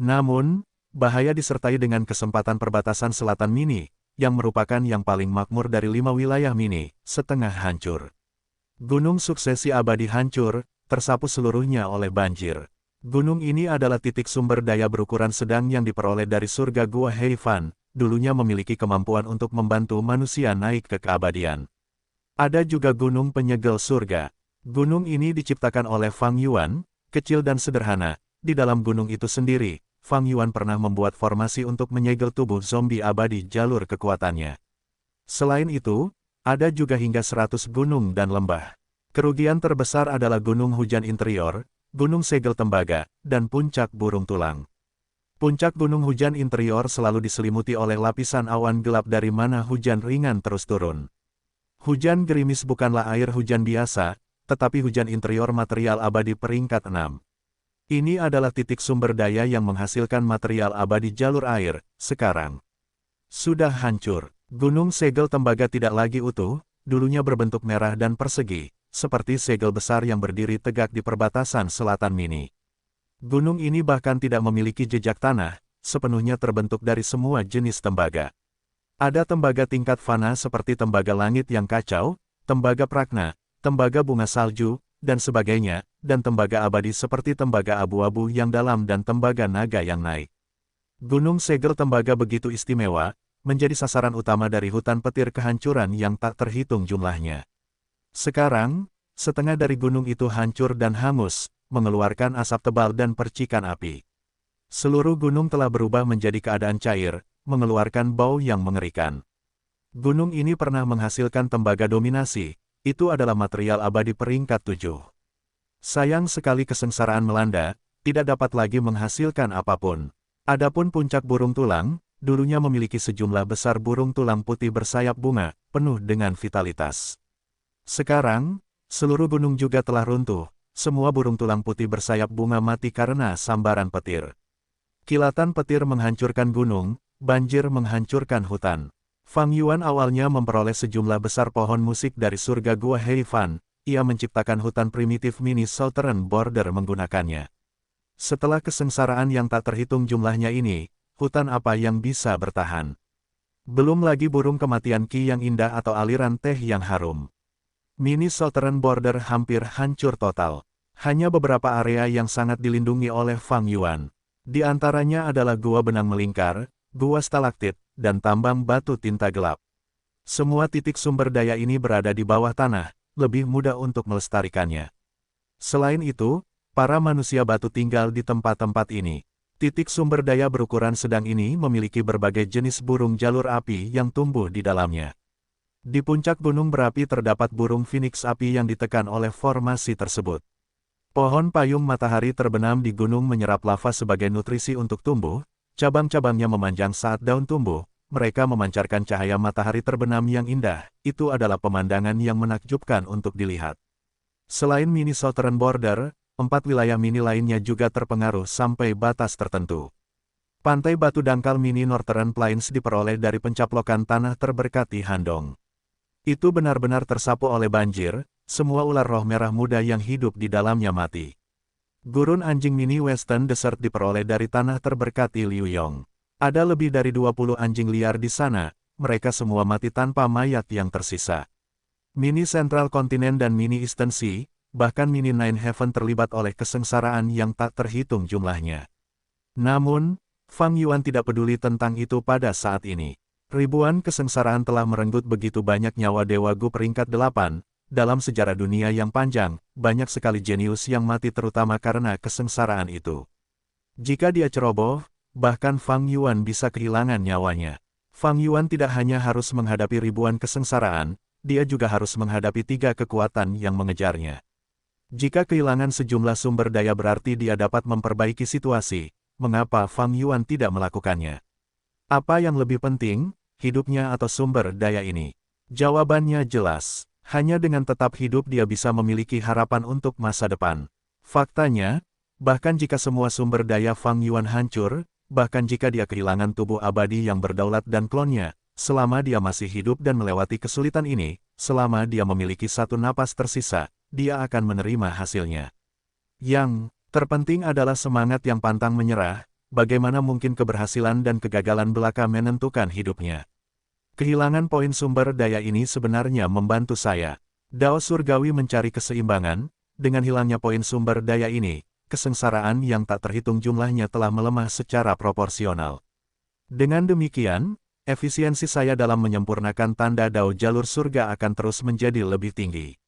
Namun, bahaya disertai dengan kesempatan perbatasan selatan mini, yang merupakan yang paling makmur dari 5 wilayah mini, setengah hancur. Gunung suksesi abadi hancur, tersapu seluruhnya oleh banjir. Gunung ini adalah titik sumber daya berukuran sedang yang diperoleh dari surga Gua Heifan, dulunya memiliki kemampuan untuk membantu manusia naik ke keabadian. Ada juga gunung penyegel surga. Gunung ini diciptakan oleh Fang Yuan, kecil dan sederhana, di dalam gunung itu sendiri, Fang Yuan pernah membuat formasi untuk menyegel tubuh zombie abadi jalur kekuatannya. Selain itu, ada juga hingga 100 gunung dan lembah. Kerugian terbesar adalah gunung hujan interior, gunung segel tembaga, dan puncak burung tulang. Puncak gunung hujan interior selalu diselimuti oleh lapisan awan gelap dari mana hujan ringan terus turun. Hujan gerimis bukanlah air hujan biasa, tetapi hujan interior material abadi peringkat 6. Ini adalah titik sumber daya yang menghasilkan material abadi jalur air, sekarang sudah hancur. Gunung segel tembaga tidak lagi utuh, dulunya berbentuk merah dan persegi, seperti segel besar yang berdiri tegak di perbatasan selatan mini. Gunung ini bahkan tidak memiliki jejak tanah, sepenuhnya terbentuk dari semua jenis tembaga. Ada tembaga tingkat fana seperti tembaga langit yang kacau, tembaga pragna, tembaga bunga salju, dan sebagainya, dan tembaga abadi seperti tembaga abu-abu yang dalam dan tembaga naga yang naik. Gunung segel tembaga begitu istimewa, menjadi sasaran utama dari hutan petir kehancuran yang tak terhitung jumlahnya. Sekarang, setengah dari gunung itu hancur dan hangus, mengeluarkan asap tebal dan percikan api. Seluruh gunung telah berubah menjadi keadaan cair, mengeluarkan bau yang mengerikan. Gunung ini pernah menghasilkan tembaga dominasi, itu adalah material abadi peringkat 7. Sayang sekali kesengsaraan melanda, tidak dapat lagi menghasilkan apapun. Adapun puncak burung tulang, dulunya memiliki sejumlah besar burung tulang putih bersayap bunga, penuh dengan vitalitas. Sekarang, seluruh gunung juga telah runtuh, semua burung tulang putih bersayap bunga mati karena sambaran petir. Kilatan petir menghancurkan gunung, banjir menghancurkan hutan. Fang Yuan awalnya memperoleh sejumlah besar pohon musik dari surga Gua Heifan, ia menciptakan hutan primitif mini Southern Border menggunakannya. Setelah kesengsaraan yang tak terhitung jumlahnya ini, hutan apa yang bisa bertahan? Belum lagi burung kematian Qi yang indah atau aliran teh yang harum. Mini Southern Border hampir hancur total. Hanya beberapa area yang sangat dilindungi oleh Fang Yuan. Di antaranya adalah gua benang melingkar, gua stalaktit, dan tambang batu tinta gelap. Semua titik sumber daya ini berada di bawah tanah, lebih mudah untuk melestarikannya. Selain itu, para manusia batu tinggal di tempat-tempat ini. Titik sumber daya berukuran sedang ini memiliki berbagai jenis burung jalur api yang tumbuh di dalamnya. Di puncak gunung berapi terdapat burung phoenix api yang ditekan oleh formasi tersebut. Pohon payung matahari terbenam di gunung menyerap lava sebagai nutrisi untuk tumbuh, cabang-cabangnya memanjang saat daun tumbuh, mereka memancarkan cahaya matahari terbenam yang indah, itu adalah pemandangan yang menakjubkan untuk dilihat. Selain mini Southern Border, 4 wilayah mini lainnya juga terpengaruh sampai batas tertentu. Pantai batu dangkal mini Northern Plains diperoleh dari pencaplokan tanah terberkati Handong. Itu benar-benar tersapu oleh banjir, semua ular roh merah muda yang hidup di dalamnya mati. Gurun anjing mini Western Desert diperoleh dari tanah terberkati Liu Yong. Ada lebih dari 20 anjing liar di sana, mereka semua mati tanpa mayat yang tersisa. Mini Central Continent dan mini Eastern Sea, bahkan mini Nine Heaven terlibat oleh kesengsaraan yang tak terhitung jumlahnya. Namun, Fang Yuan tidak peduli tentang itu pada saat ini. Ribuan kesengsaraan telah merenggut begitu banyak nyawa Dewa Gu peringkat 8, dalam sejarah dunia yang panjang, banyak sekali jenius yang mati terutama karena kesengsaraan itu. Jika dia ceroboh, bahkan Fang Yuan bisa kehilangan nyawanya. Fang Yuan tidak hanya harus menghadapi ribuan kesengsaraan, dia juga harus menghadapi 3 kekuatan yang mengejarnya. Jika kehilangan sejumlah sumber daya berarti dia dapat memperbaiki situasi, mengapa Fang Yuan tidak melakukannya? Apa yang lebih penting, hidupnya atau sumber daya ini? Jawabannya jelas. Hanya dengan tetap hidup dia bisa memiliki harapan untuk masa depan. Faktanya, bahkan jika semua sumber daya Fang Yuan hancur, bahkan jika dia kehilangan tubuh abadi yang berdaulat dan klonnya, selama dia masih hidup dan melewati kesulitan ini, selama dia memiliki satu napas tersisa, dia akan menerima hasilnya. Yang terpenting adalah semangat yang pantang menyerah, bagaimana mungkin keberhasilan dan kegagalan belaka menentukan hidupnya. Kehilangan poin sumber daya ini sebenarnya membantu saya. Dao surgawi mencari keseimbangan, dengan hilangnya poin sumber daya ini, kesengsaraan yang tak terhitung jumlahnya telah melemah secara proporsional. Dengan demikian, efisiensi saya dalam menyempurnakan tanda Dao jalur surga akan terus menjadi lebih tinggi.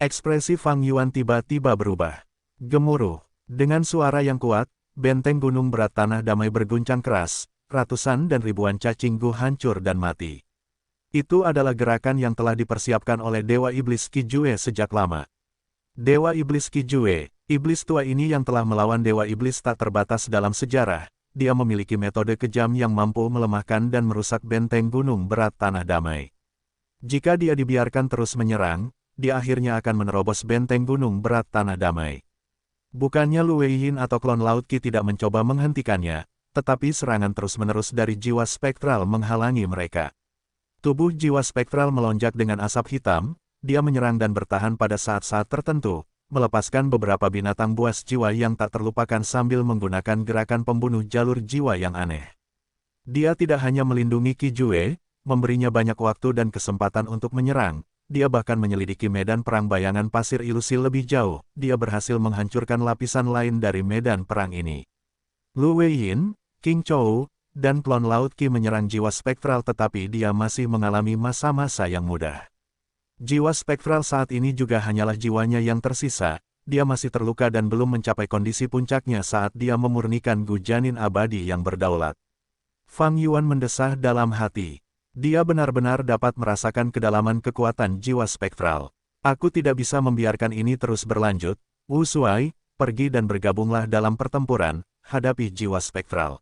Ekspresi Fang Yuan tiba-tiba berubah. Gemuruh. Dengan suara yang kuat, benteng gunung berat tanah damai berguncang keras. Ratusan dan ribuan cacing gu hancur dan mati. Itu adalah gerakan yang telah dipersiapkan oleh Dewa Iblis Qi Jue sejak lama. Dewa Iblis Qi Jue, iblis tua ini yang telah melawan Dewa Iblis tak terbatas dalam sejarah, dia memiliki metode kejam yang mampu melemahkan dan merusak benteng gunung berat tanah damai. Jika dia dibiarkan terus menyerang, dia akhirnya akan menerobos benteng gunung berat tanah damai. Bukannya Lu Weiyin atau klon Laut Qi tidak mencoba menghentikannya, tetapi serangan terus-menerus dari jiwa spektral menghalangi mereka. Tubuh jiwa spektral melonjak dengan asap hitam, dia menyerang dan bertahan pada saat-saat tertentu, melepaskan beberapa binatang buas jiwa yang tak terlupakan sambil menggunakan gerakan pembunuh jalur jiwa yang aneh. Dia tidak hanya melindungi Qi Jue, memberinya banyak waktu dan kesempatan untuk menyerang, dia bahkan menyelidiki medan perang bayangan pasir ilusi lebih jauh, dia berhasil menghancurkan lapisan lain dari medan perang ini. Lu Weiyin, King Chou, dan klon Laut Qi menyerang jiwa spektral tetapi dia masih mengalami masa-masa yang mudah. Jiwa spektral saat ini juga hanyalah jiwanya yang tersisa, dia masih terluka dan belum mencapai kondisi puncaknya saat dia memurnikan Gujanin abadi yang berdaulat. Fang Yuan mendesah dalam hati. Dia benar-benar dapat merasakan kedalaman kekuatan jiwa spektral. Aku tidak bisa membiarkan ini terus berlanjut. Wu Shuai, pergi dan bergabunglah dalam pertempuran, hadapi jiwa spektral.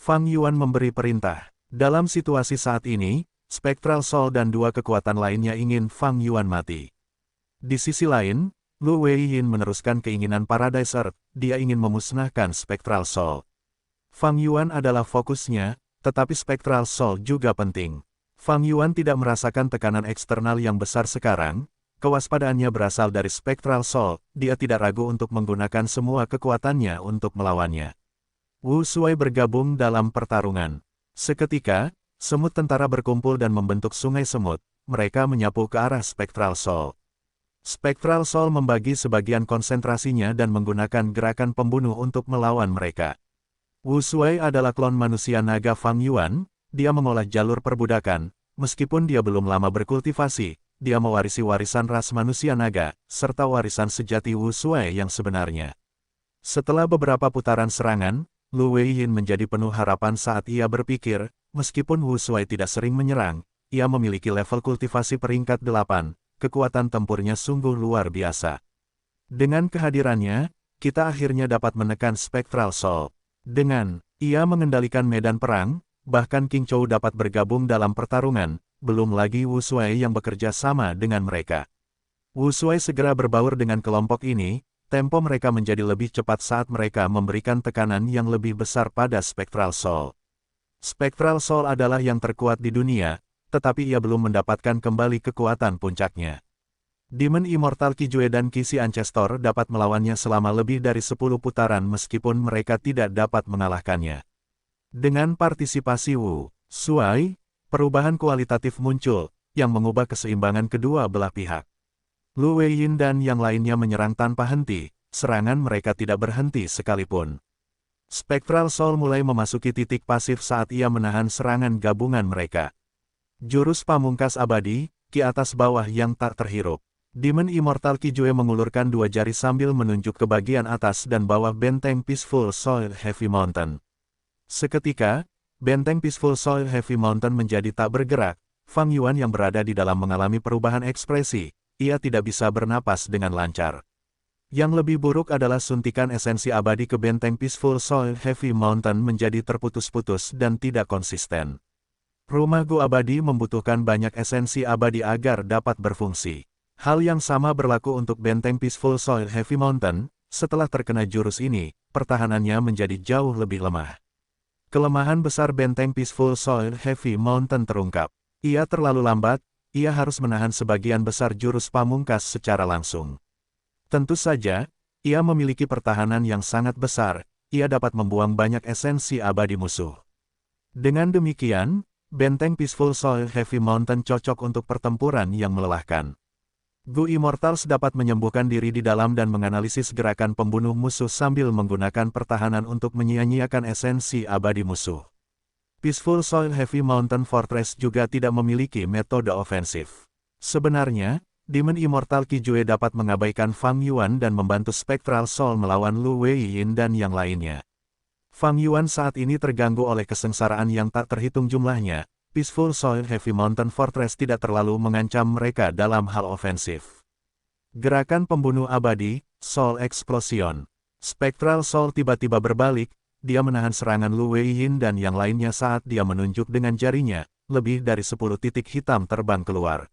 Fang Yuan memberi perintah. Dalam situasi saat ini, Spectral Soul dan dua kekuatan lainnya ingin Fang Yuan mati. Di sisi lain, Lu Weiyin meneruskan keinginan Paradise Earth, dia ingin memusnahkan Spectral Soul. Fang Yuan adalah fokusnya, tetapi Spectral Soul juga penting. Fang Yuan tidak merasakan tekanan eksternal yang besar sekarang, kewaspadaannya berasal dari Spectral Soul, dia tidak ragu untuk menggunakan semua kekuatannya untuk melawannya. Wu Shuai bergabung dalam pertarungan. Seketika, semut tentara berkumpul dan membentuk sungai semut, mereka menyapu ke arah Spectral Soul. Spectral Soul membagi sebagian konsentrasinya dan menggunakan gerakan pembunuh untuk melawan mereka. Wu Shuai adalah klon manusia naga Fang Yuan, dia mengolah jalur perbudakan, meskipun dia belum lama berkultivasi, dia mewarisi warisan ras manusia naga, serta warisan sejati Wu Shuai yang sebenarnya. Setelah beberapa putaran serangan, Lu Weiyin menjadi penuh harapan saat ia berpikir, meskipun Wu Shuai tidak sering menyerang, ia memiliki level kultivasi peringkat 8, kekuatan tempurnya sungguh luar biasa. Dengan kehadirannya, kita akhirnya dapat menekan Spectral Soul. Dengan ia mengendalikan medan perang, bahkan King Chou dapat bergabung dalam pertarungan, belum lagi Wu Shuai yang bekerja sama dengan mereka. Wu Shuai segera berbaur dengan kelompok ini, tempo mereka menjadi lebih cepat saat mereka memberikan tekanan yang lebih besar pada Spectral Soul. Spectral Soul adalah yang terkuat di dunia, tetapi ia belum mendapatkan kembali kekuatan puncaknya. Demon Immortal Qi Jue dan Qi Si Ancestor dapat melawannya selama lebih dari 10 putaran meskipun mereka tidak dapat mengalahkannya. Dengan partisipasi Wu Shuai, perubahan kualitatif muncul, yang mengubah keseimbangan kedua belah pihak. Lu Weiyin dan yang lainnya menyerang tanpa henti, serangan mereka tidak berhenti sekalipun. Spectral Soul mulai memasuki titik pasif saat ia menahan serangan gabungan mereka. Jurus pamungkas abadi, Ki atas bawah yang tak terhirup. Demon Immortal Qi Jue mengulurkan dua jari sambil menunjuk ke bagian atas dan bawah benteng Peaceful Soil Heavy Mountain. Seketika, benteng Peaceful Soil Heavy Mountain menjadi tak bergerak. Fang Yuan yang berada di dalam mengalami perubahan ekspresi, ia tidak bisa bernapas dengan lancar. Yang lebih buruk adalah suntikan esensi abadi ke benteng Peaceful Soil Heavy Mountain menjadi terputus-putus dan tidak konsisten. Rumah Gu abadi membutuhkan banyak esensi abadi agar dapat berfungsi. Hal yang sama berlaku untuk benteng Peaceful Soil Heavy Mountain, setelah terkena jurus ini, pertahanannya menjadi jauh lebih lemah. Kelemahan besar benteng Peaceful Soil Heavy Mountain terungkap. Ia terlalu lambat, ia harus menahan sebagian besar jurus pamungkas secara langsung. Tentu saja, ia memiliki pertahanan yang sangat besar, ia dapat membuang banyak esensi abadi musuh. Dengan demikian, benteng Peaceful Soil Heavy Mountain cocok untuk pertempuran yang melelahkan. Gu Immortals dapat menyembuhkan diri di dalam dan menganalisis gerakan pembunuh musuh sambil menggunakan pertahanan untuk menyia-nyiakan esensi abadi musuh. Peaceful Soil Heavy Mountain Fortress juga tidak memiliki metode ofensif. Sebenarnya, Demon Immortal Qi Jue dapat mengabaikan Fang Yuan dan membantu Spectral Soul melawan Lu Weiyin dan yang lainnya. Fang Yuan saat ini terganggu oleh kesengsaraan yang tak terhitung jumlahnya. Peaceful Soil Heavy Mountain Fortress tidak terlalu mengancam mereka dalam hal ofensif. Gerakan pembunuh abadi, Soul Explosion. Spectral Soul tiba-tiba berbalik, dia menahan serangan Lu Weiyin dan yang lainnya saat dia menunjuk dengan jarinya, lebih dari 10 titik hitam terbang keluar.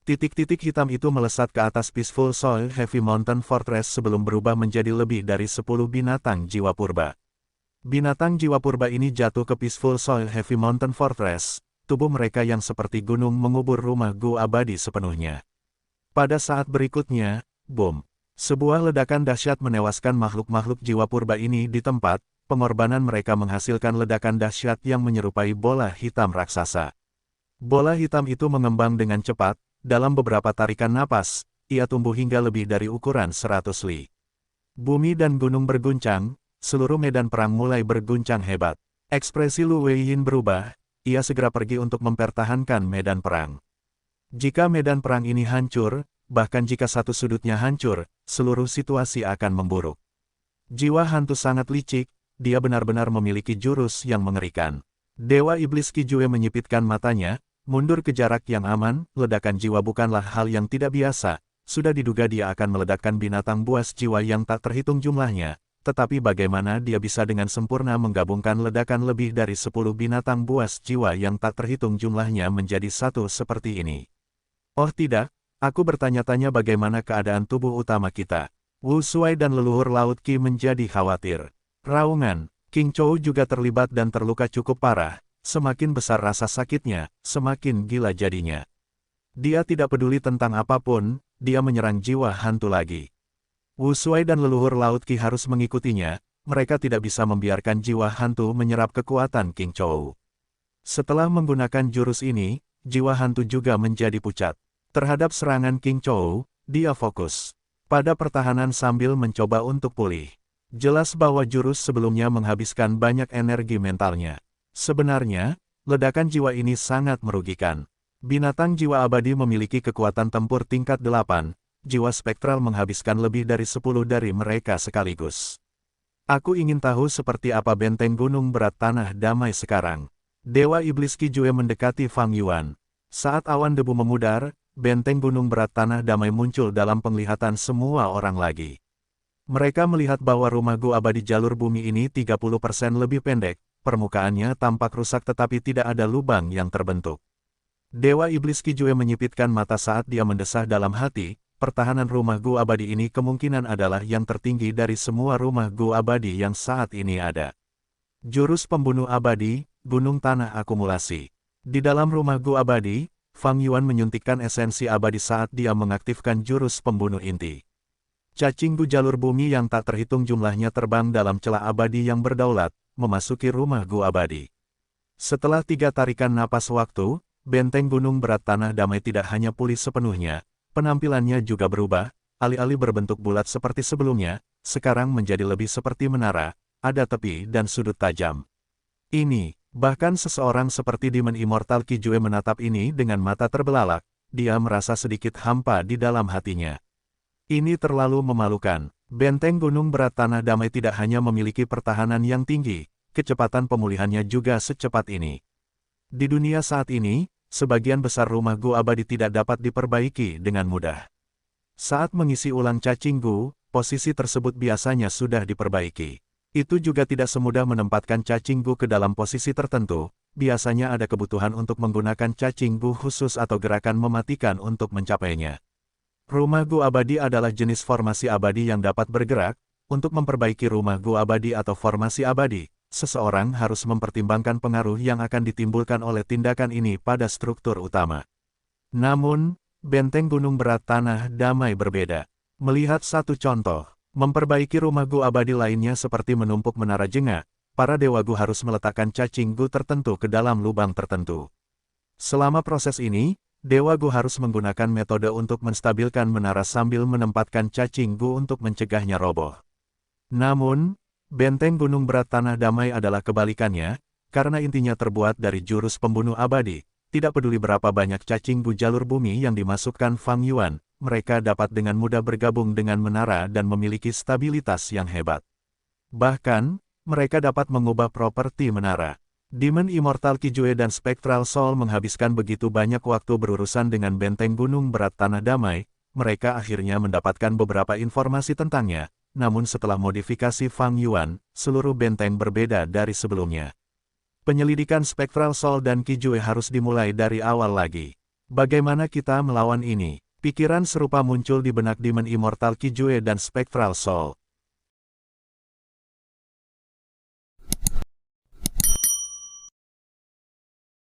Titik-titik hitam itu melesat ke atas Peaceful Soil Heavy Mountain Fortress sebelum berubah menjadi lebih dari 10 binatang jiwa purba. Binatang jiwa purba ini jatuh ke Peaceful Soil Heavy Mountain Fortress, tubuh mereka yang seperti gunung mengubur rumah Gu abadi sepenuhnya. Pada saat berikutnya, boom! Sebuah ledakan dahsyat menewaskan makhluk-makhluk jiwa purba ini di tempat, pengorbanan mereka menghasilkan ledakan dahsyat yang menyerupai bola hitam raksasa. Bola hitam itu mengembang dengan cepat, dalam beberapa tarikan napas, ia tumbuh hingga lebih dari ukuran 100 li. Bumi dan gunung berguncang, seluruh medan perang mulai berguncang hebat. Ekspresi Lu Weiyin berubah, ia segera pergi untuk mempertahankan medan perang. Jika medan perang ini hancur, bahkan jika satu sudutnya hancur, seluruh situasi akan memburuk. Jiwa hantu sangat licik, dia benar-benar memiliki jurus yang mengerikan. Dewa Iblis Kijue menyipitkan matanya, mundur ke jarak yang aman, ledakan jiwa bukanlah hal yang tidak biasa, sudah diduga dia akan meledakkan binatang buas jiwa yang tak terhitung jumlahnya, tetapi bagaimana dia bisa dengan sempurna menggabungkan ledakan lebih dari 10 binatang buas jiwa yang tak terhitung jumlahnya menjadi satu seperti ini. Oh tidak, aku bertanya-tanya bagaimana keadaan tubuh utama kita. Wu Shuai dan leluhur Laut Qi menjadi khawatir. Raungan, King Chou juga terlibat dan terluka cukup parah, semakin besar rasa sakitnya, semakin gila jadinya. Dia tidak peduli tentang apapun, dia menyerang jiwa hantu lagi. Wu Shuai dan leluhur Laut Qi harus mengikutinya, mereka tidak bisa membiarkan jiwa hantu menyerap kekuatan King Chou. Setelah menggunakan jurus ini, jiwa hantu juga menjadi pucat. Terhadap serangan King Chou, dia fokus pada pertahanan sambil mencoba untuk pulih. Jelas bahwa jurus sebelumnya menghabiskan banyak energi mentalnya. Sebenarnya, ledakan jiwa ini sangat merugikan. Binatang jiwa abadi memiliki kekuatan tempur tingkat 8, jiwa spektral menghabiskan lebih dari 10 dari mereka sekaligus. Aku ingin tahu seperti apa benteng gunung berat tanah damai sekarang. Dewa Iblis Kijue mendekati Fang Yuan. Saat awan debu memudar, benteng gunung berat tanah damai muncul dalam penglihatan semua orang lagi. Mereka melihat bahwa rumah gua abadi jalur bumi ini 30% lebih pendek, permukaannya tampak rusak tetapi tidak ada lubang yang terbentuk. Dewa Iblis Kijue menyipitkan mata saat dia mendesah dalam hati, pertahanan rumah gua abadi ini kemungkinan adalah yang tertinggi dari semua rumah gua abadi yang saat ini ada. Jurus pembunuh abadi, gunung tanah akumulasi. Di dalam rumah gua abadi, Fang Yuan menyuntikkan esensi abadi saat dia mengaktifkan jurus pembunuh inti. Cacing gu jalur bumi yang tak terhitung jumlahnya terbang dalam celah abadi yang berdaulat, memasuki rumah gu abadi. Setelah 3 tarikan napas waktu, benteng gunung berat tanah damai tidak hanya pulih sepenuhnya, penampilannya juga berubah, alih-alih berbentuk bulat seperti sebelumnya, sekarang menjadi lebih seperti menara, ada tepi dan sudut tajam. Ini, bahkan seseorang seperti Demon Immortal Kijue menatap ini dengan mata terbelalak, dia merasa sedikit hampa di dalam hatinya. Ini terlalu memalukan. Benteng gunung berat tanah damai tidak hanya memiliki pertahanan yang tinggi, kecepatan pemulihannya juga secepat ini. Di dunia saat ini, sebagian besar rumah gu abadi tidak dapat diperbaiki dengan mudah. Saat mengisi ulang cacing gu, posisi tersebut biasanya sudah diperbaiki. Itu juga tidak semudah menempatkan cacing gu ke dalam posisi tertentu, biasanya ada kebutuhan untuk menggunakan cacing gu khusus atau gerakan mematikan untuk mencapainya. Rumah gu abadi adalah jenis formasi abadi yang dapat bergerak. Untuk memperbaiki rumah gu abadi atau formasi abadi, seseorang harus mempertimbangkan pengaruh yang akan ditimbulkan oleh tindakan ini pada struktur utama. Namun, benteng gunung berat tanah damai berbeda. Melihat satu contoh, memperbaiki rumah gu abadi lainnya seperti menumpuk menara jengah, para dewa gu harus meletakkan cacing gu tertentu ke dalam lubang tertentu. Selama proses ini, dewa gu harus menggunakan metode untuk menstabilkan menara sambil menempatkan cacing gu untuk mencegahnya roboh. Namun, benteng gunung berat tanah damai adalah kebalikannya, karena intinya terbuat dari jurus pembunuh abadi. Tidak peduli berapa banyak cacing gu jalur bumi yang dimasukkan Fang Yuan, mereka dapat dengan mudah bergabung dengan menara dan memiliki stabilitas yang hebat. Bahkan, mereka dapat mengubah properti menara. Demon Immortal Kijue dan Spectral Soul menghabiskan begitu banyak waktu berurusan dengan benteng gunung berat tanah damai, mereka akhirnya mendapatkan beberapa informasi tentangnya, namun setelah modifikasi Fang Yuan, seluruh benteng berbeda dari sebelumnya. Penyelidikan Spectral Soul dan Kijue harus dimulai dari awal lagi. Bagaimana kita melawan ini? Pikiran serupa muncul di benak Demon Immortal Kijue dan Spectral Soul.